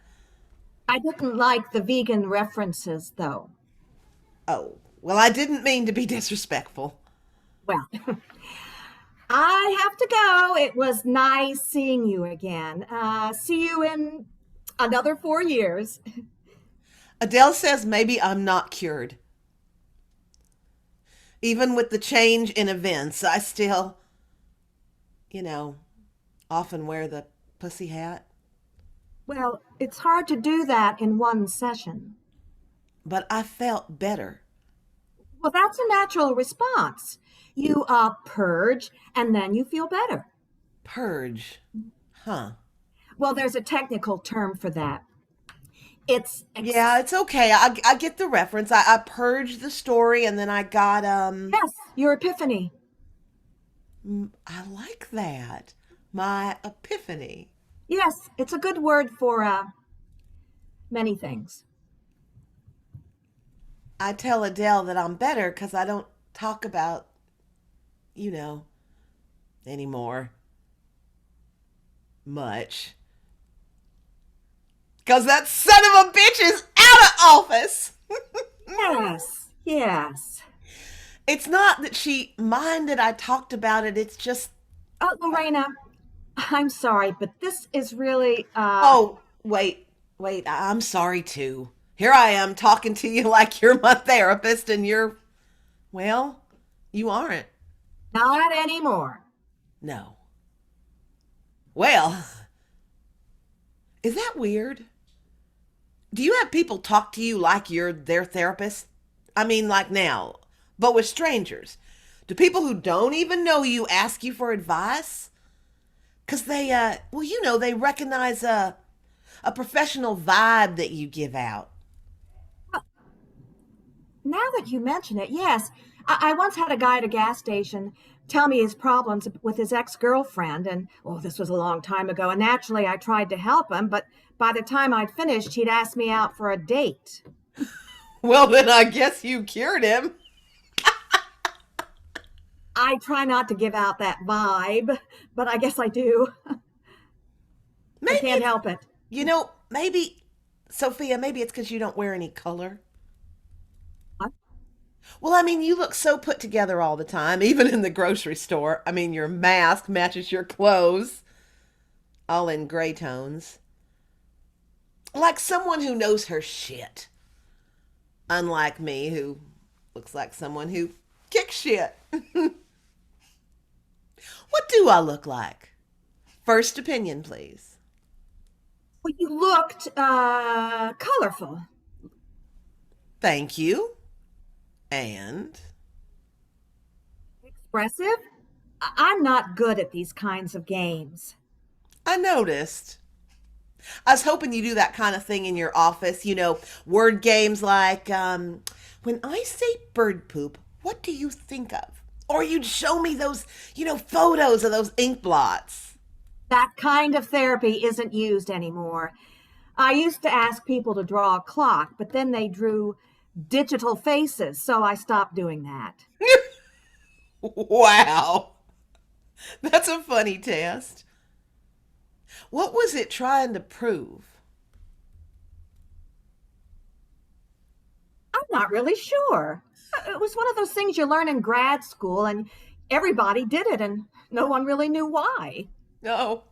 I didn't like the vegan references, though. Oh, well, I didn't mean to be disrespectful. Well, I have to go. It was nice seeing you again. See you in another 4 years. Adele says maybe I'm not cured. Even with the change in events, I still, you know, often wear the pussy hat. Well, it's hard to do that in one session. But I felt better. Well, that's a natural response. You purge and then you feel better. Purge. Huh. Well, there's a technical term for that. It's Yeah, it's okay. I get the reference. I purged the story and then I got yes, your epiphany. I like that. My epiphany. Yes, it's a good word for many things. I tell Adele that I'm better because I don't talk about, you know, anymore much. Because that son of a bitch is out of office. Yes, yes. It's not that she minded I talked about it. It's just, Oh, Lorena, I'm sorry, but this is really oh, wait, I'm sorry too. Here I am talking to you like you're my therapist and you're, well, you aren't. not anymore. No. Well, is that weird? Do you have people talk to you like you're their therapist? I mean, like now, but with strangers. Do people who don't even know you ask you for advice? Because they, well, you know, they recognize a professional vibe that you give out. Now that you mention it, yes. I once had a guy at a gas station tell me his problems with his ex-girlfriend, and oh, this was a long time ago, and naturally I tried to help him, but by the time I'd finished, he'd asked me out for a date. Well, then I guess you cured him. I try not to give out that vibe, but I guess I do. I Maybe can't it's, help it. maybe Sophia, maybe it's because you don't wear any color. What? Well, I mean, you look so put together all the time, even in the grocery store. I mean, your mask matches your clothes, all in gray tones. Like someone who knows her shit. Unlike me, who looks like someone who kicks shit. What do I look like? First opinion, please. Well, you looked colorful. Thank you. And Expressive? I'm not good at these kinds of games. I noticed. I was hoping you do that kind of thing in your office, word games like, when I say bird poop, what do you think of? Or you'd show me those, photos of those ink blots. That kind of therapy isn't used anymore. I used to ask people to draw a clock, but then they drew digital faces, so I stopped doing that. Wow. That's a funny test. What was it trying to prove? I'm not really sure. It was one of those things you learn in grad school, and everybody did it, and no one really knew why. No.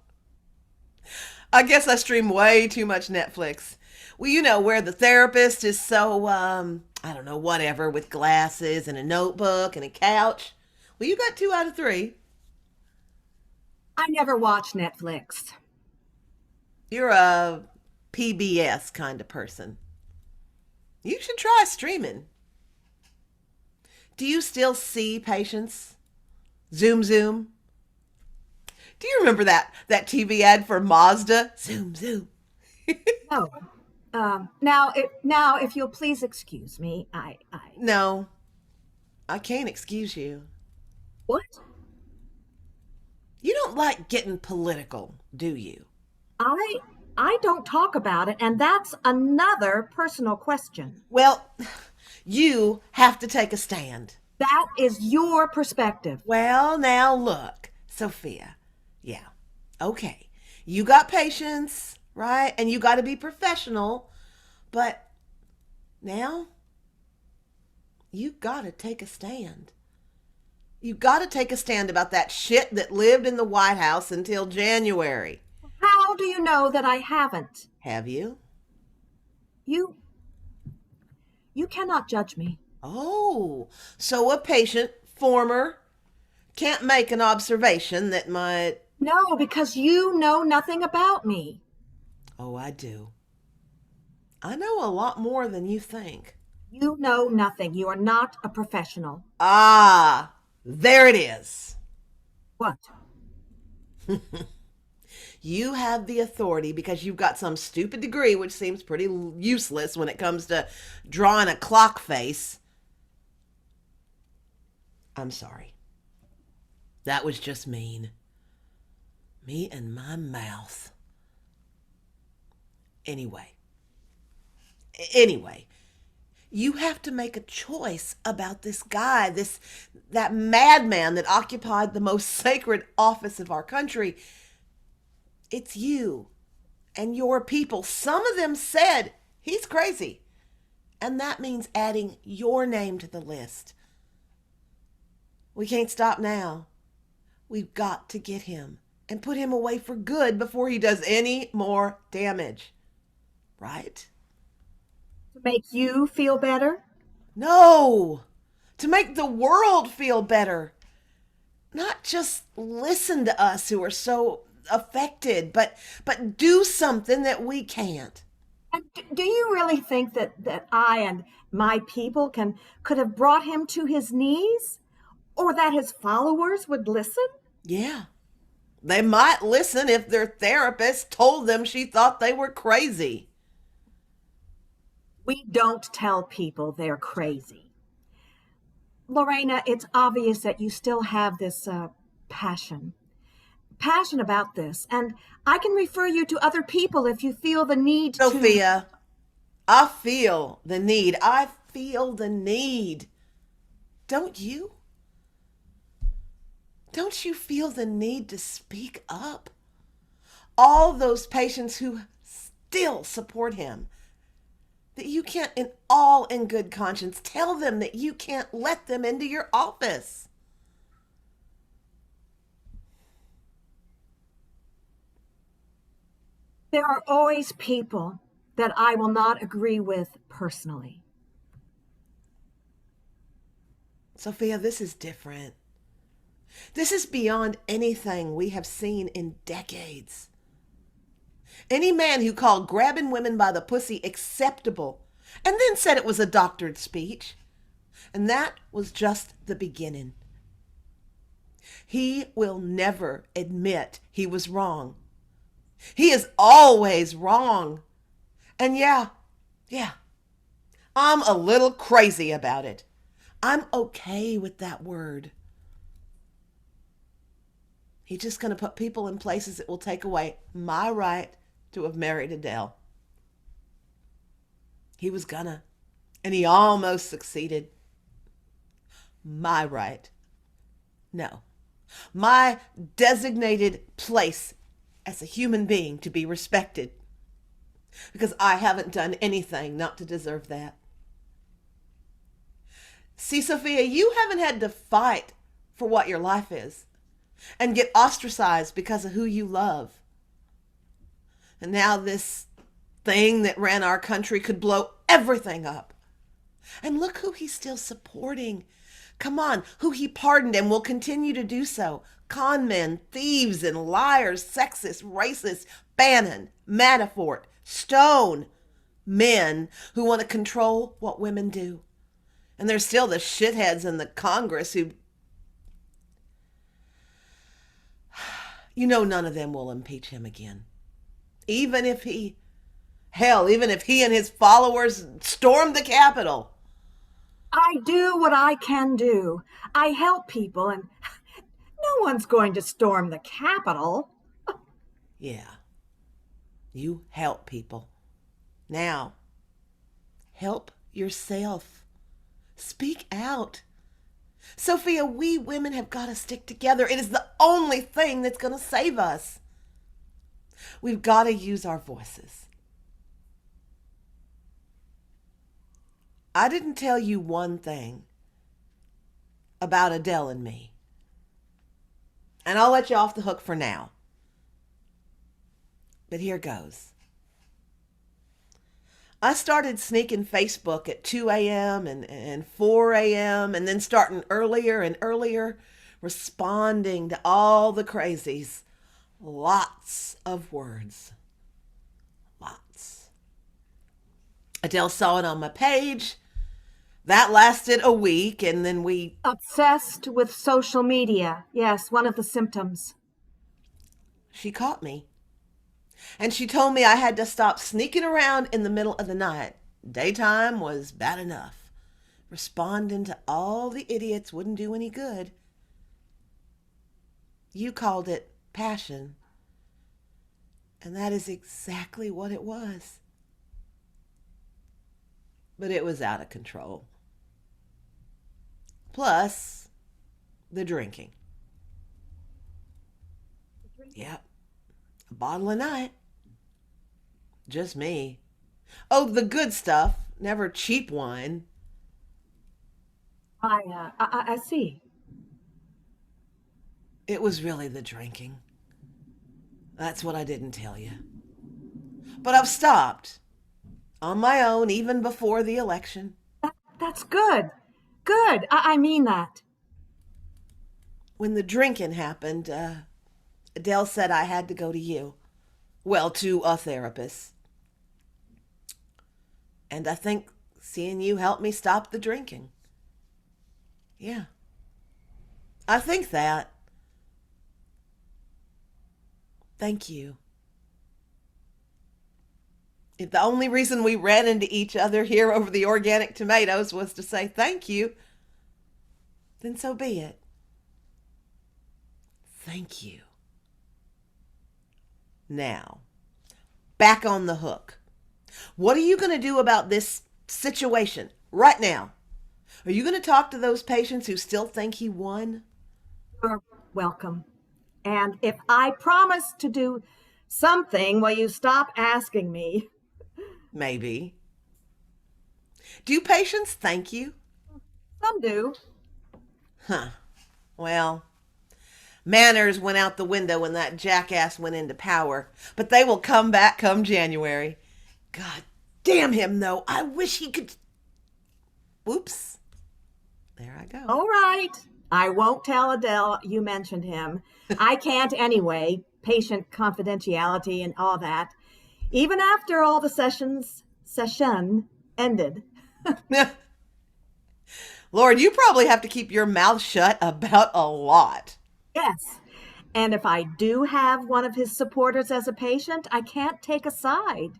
I guess I stream way too much Netflix. Well, where the therapist is so, I don't know, whatever, with glasses and a notebook and a couch. Well, you got 2 out of 3. I never watch Netflix. You're a PBS kind of person. You should try streaming. Do you still see patients? Zoom, zoom. Do you remember that TV ad for Mazda? Zoom, zoom. No. Now, if you'll please excuse me, No, I can't excuse you. what? You don't like getting political, do you? I, I don't talk about it, and that's another personal question. Well, you have to take a stand. That is your perspective. Well, now look, Sophia. Yeah, okay. You got patience, right? And you got to be professional. But now, you got to take a stand. You got to take a stand about that shit that lived in the White House until January. How do you know that I haven't? Have you? You you cannot judge me. Oh, so a patient, former, can't make an observation that might. No, because you know nothing about me. Oh, I do. I know a lot more than you think. You know nothing. You are not a professional. Ah, there it is. What? You have the authority because you've got some stupid degree, which seems pretty useless when it comes to drawing a clock face. I'm sorry. That was just mean. Me and my mouth. Anyway, you have to make a choice about this guy, that madman that occupied the most sacred office of our country. It's you and your people. Some of them said he's crazy. And that means adding your name to the list. We can't stop now. We've got to get him and put him away for good before he does any more damage. Right? To make you feel better? No! To make the world feel better. Not just listen to us who are so affected, but do something that we can't. And do you really think that I and my people could have brought him to his knees? Or that his followers would listen? Yeah. They might listen if their therapist told them she thought they were crazy. We don't tell people they're crazy. Lorena, it's obvious that you still have this passion. Passion about this. And I can refer you to other people if you feel the need to. Sophia, I feel the need. I feel the need. Don't you? Don't you feel the need to speak up? All those patients who still support him, that you can't, in all in good conscience, tell them that you can't let them into your office. There are always people that I will not agree with personally. Sophia, this is different. This is beyond anything we have seen in decades. Any man who called grabbing women by the pussy acceptable and then said it was a doctored speech. And that was just the beginning. He will never admit he was wrong. He is always wrong. And yeah, I'm a little crazy about it. I'm okay with that word. He's just going to put people in places that will take away my right to have married Adele. He was gonna, and he almost succeeded. My right. No. My designated place as a human being to be respected. Because I haven't done anything not to deserve that. See, Sophia, you haven't had to fight for what your life is and get ostracized because of who you love. And now this thing that ran our country could blow everything up. And look who he's still supporting. Come on, who he pardoned and will continue to do so. Con men, thieves and liars, sexists, racists, Bannon, Manafort, Stone. Men who want to control what women do. And there's still the shitheads in the Congress who, none of them will impeach him again. Even if he and his followers stormed the Capitol. I do what I can do. I help people, and no one's going to storm the Capitol. Yeah, you help people. Now, help yourself. Speak out. Sophia, we women have got to stick together. It is the only thing that's going to save us. We've got to use our voices. I didn't tell you one thing about Adele and me. And I'll let you off the hook for now. But here goes. I started sneaking Facebook at 2 a.m. and 4 a.m. and then starting earlier and earlier, responding to all the crazies. Lots of words. Lots. Adele saw it on my page. That lasted a week, and then we... Obsessed with social media. Yes, one of the symptoms. She caught me. And she told me I had to stop sneaking around in the middle of the night. Daytime was bad enough. Responding to all the idiots wouldn't do any good. You called it passion. And that is exactly what it was. But it was out of control. Plus, the drinking. Yep. A bottle a night. Just me. Oh, the good stuff. Never cheap wine. I see. It was really the drinking. That's what I didn't tell you. But I've stopped. On my own, even before the election. That's good. Good. I mean that. When the drinking happened, Adele said I had to go to you. Well, to a therapist. And I think seeing you helped me stop the drinking. Yeah. I think that. Thank you. If the only reason we ran into each other here over the organic tomatoes was to say thank you, then so be it. Thank you. Now, back on the hook. What are you going to do about this situation right now? Are you going to talk to those patients who still think he won? You're welcome. And if I promise to do something, will you stop asking me? Maybe. Do patients thank you? Some do. Huh. Well, manners went out the window when that jackass went into power, but they will come back come January. God damn him, though. I wish he could. Whoops. There I go. All right. I won't tell Adele you mentioned him. I can't anyway. Patient confidentiality and all that. Even after all the session ended. Lord, you probably have to keep your mouth shut about a lot. Yes. And if I do have one of his supporters as a patient, I can't take a side.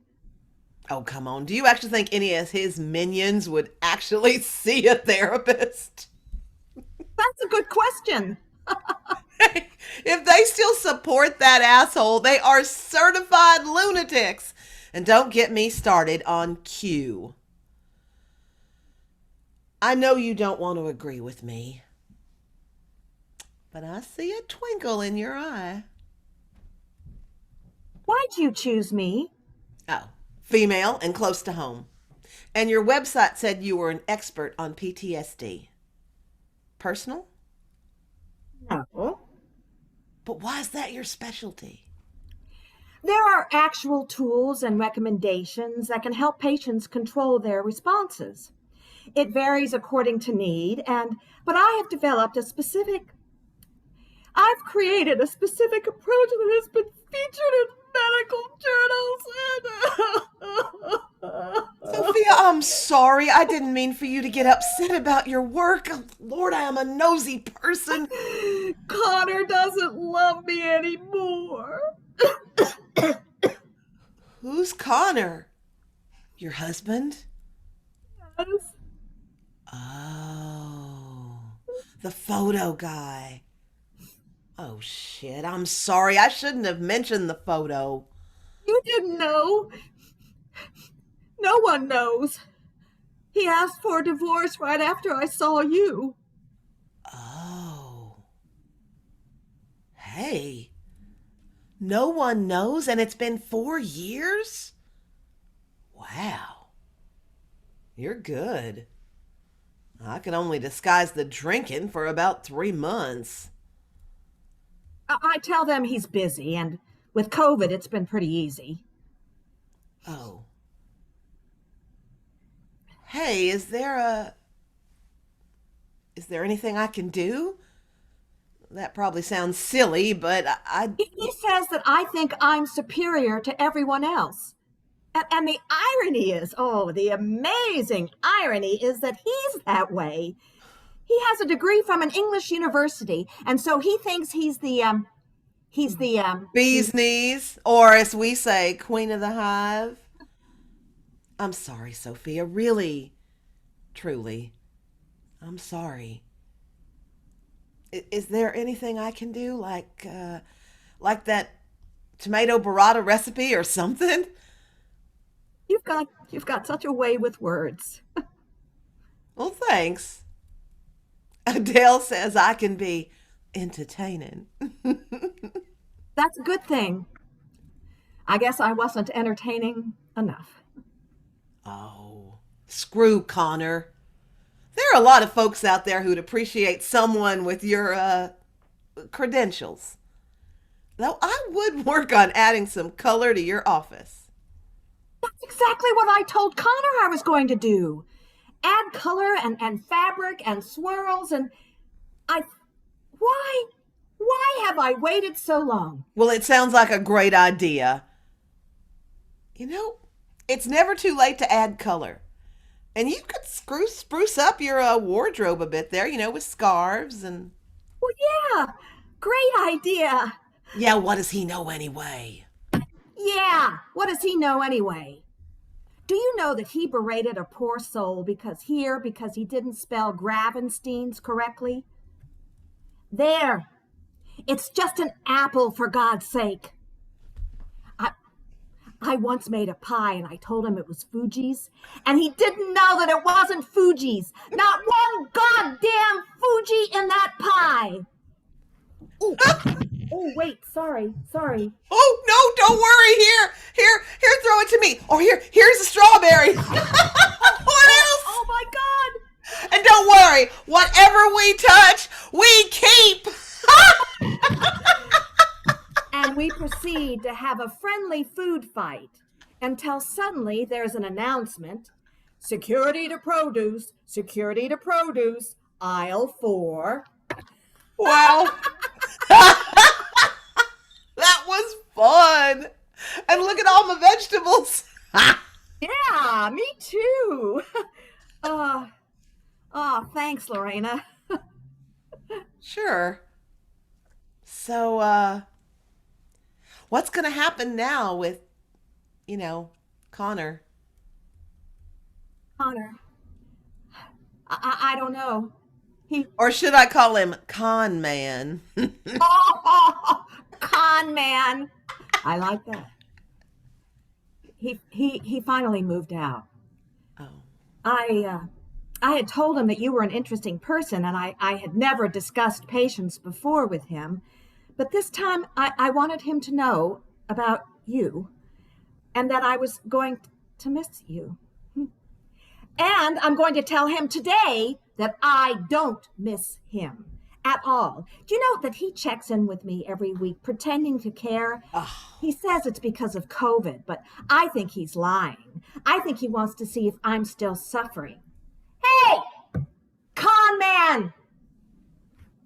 Oh, come on. Do you actually think any of his minions would actually see a therapist? That's a good question. If they still support that asshole, they are certified lunatics. And don't get me started on Q. I know you don't want to agree with me, but I see a twinkle in your eye. Why'd you choose me? Oh, female and close to home. And your website said you were an expert on PTSD. Personal? No. But why is that your specialty? There are actual tools and recommendations that can help patients control their responses. It varies according to need, but I've created a specific approach that has been featured in medical journals. Sophia, I'm sorry. I didn't mean for you to get upset about your work. Lord, I am a nosy person. Connor doesn't love me anymore. Who's Connor? Your husband? Yes. Oh, the photo guy. Oh, shit. I'm sorry. I shouldn't have mentioned the photo. You didn't know. No one knows. He asked for a divorce right after I saw you. Oh. Hey. No one knows, and it's been 4 years? Wow. You're good. I can only disguise the drinking for about 3 months. I tell them he's busy, and with COVID, it's been pretty easy. Oh. Hey, is there anything I can do? That probably sounds silly, but He says that I think I'm superior to everyone else. And the irony is, oh, the amazing irony is that he's that way. He has a degree from an English university, and so he thinks bee's knees, or as we say, queen of the hive. I'm sorry, Sophia. Really, truly, I'm sorry. Is there anything I can do, like that tomato burrata recipe or something? you've got such a way with words. Well, thanks. Adele says I can be entertaining. That's a good thing. I guess I wasn't entertaining enough. Oh, screw Connor. There are a lot of folks out there who'd appreciate someone with your credentials. Though I would work on adding some color to your office. That's exactly what I told Connor I was going to do. Add color and fabric and swirls and I why why have I waited so long? Well, it sounds like a great idea. You know, it's never too late to add color. And you could spruce up your wardrobe a bit there, with scarves and. Well, yeah, great idea. Yeah, what does he know anyway? Yeah, what does he know anyway? Do you know that he berated a poor soul because he didn't spell Gravenstein's correctly? There. It's just an apple, for God's sake. I once made a pie and I told him it was Fuji's, and he didn't know that it wasn't Fuji's. Not one goddamn Fuji in that pie. Ooh. Oh, wait, sorry. Oh, no, don't worry. Here, throw it to me. Or here's a strawberry. What else? Oh my God! And don't worry, whatever we touch, we keep. And we proceed to have a friendly food fight until suddenly there's an announcement: security to produce, aisle 4. Wow, that was fun. And look at all my vegetables. Yeah, me too. Uh, oh, thanks, Lorena. Sure. So, what's going to happen now with, you know, Connor? Connor, I don't know. He, Or should I call him Con Man? oh, con man. I like that. He finally moved out. Oh, I, uh, I had told him that you were an interesting person, and I had never discussed patients before with him. But this time I wanted him to know about you and that I was going to miss you. And I'm going to tell him today that I don't miss him at all. Do you know that he checks in with me every week pretending to care? oh, He says it's because of COVID, but I think he's lying. I think he wants to see if I'm still suffering. Hey, con man,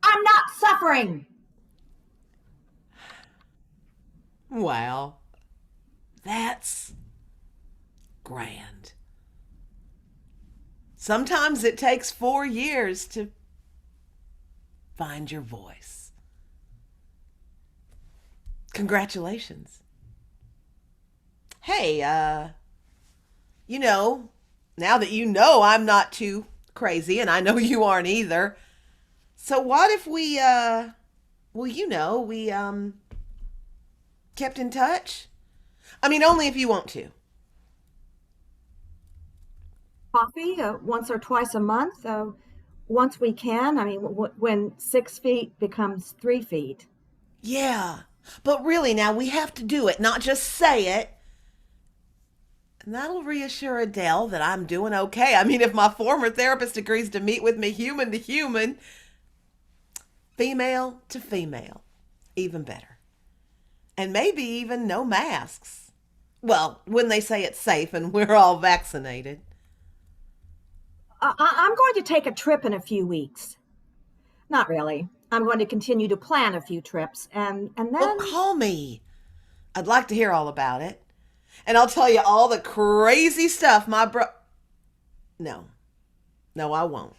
I'm not suffering. wow. That's grand. Sometimes it takes 4 years to find your voice. Congratulations. Hey, you know, now that you know I'm not too crazy and I know you aren't either. So what if we well, we kept in touch? I mean, only if you want to. Coffee once or twice a month, once we can. I mean, when 6 feet becomes 3 feet. Yeah. But really now we have to do it, not just say it. And that'll reassure Adele that I'm doing okay. I mean, if my former therapist agrees to meet with me human to human, female to female, even better. And maybe even no masks. Well, when they say it's safe and we're all vaccinated. I'm going to take a trip in a few weeks. Not really. I'm going to continue to plan a few trips, and Well, then call me. I'd like to hear all about it. And I'll tell you all the crazy stuff my No, no, I won't.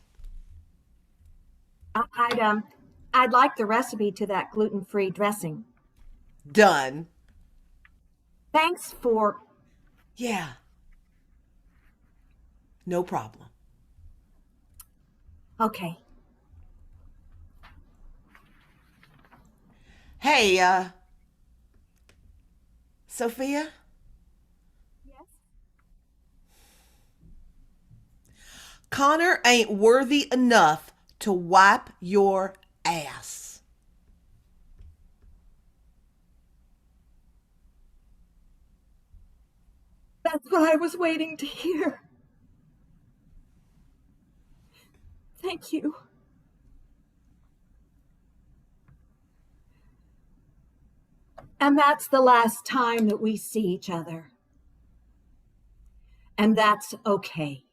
I'd like the recipe to that gluten-free dressing. Done. Thanks for Yeah, no problem. okay. Hey, Sophia, Yes. Connor ain't worthy enough to wipe your ass. That's what I was waiting to hear. Thank you. And that's the last time that we see each other. And that's okay.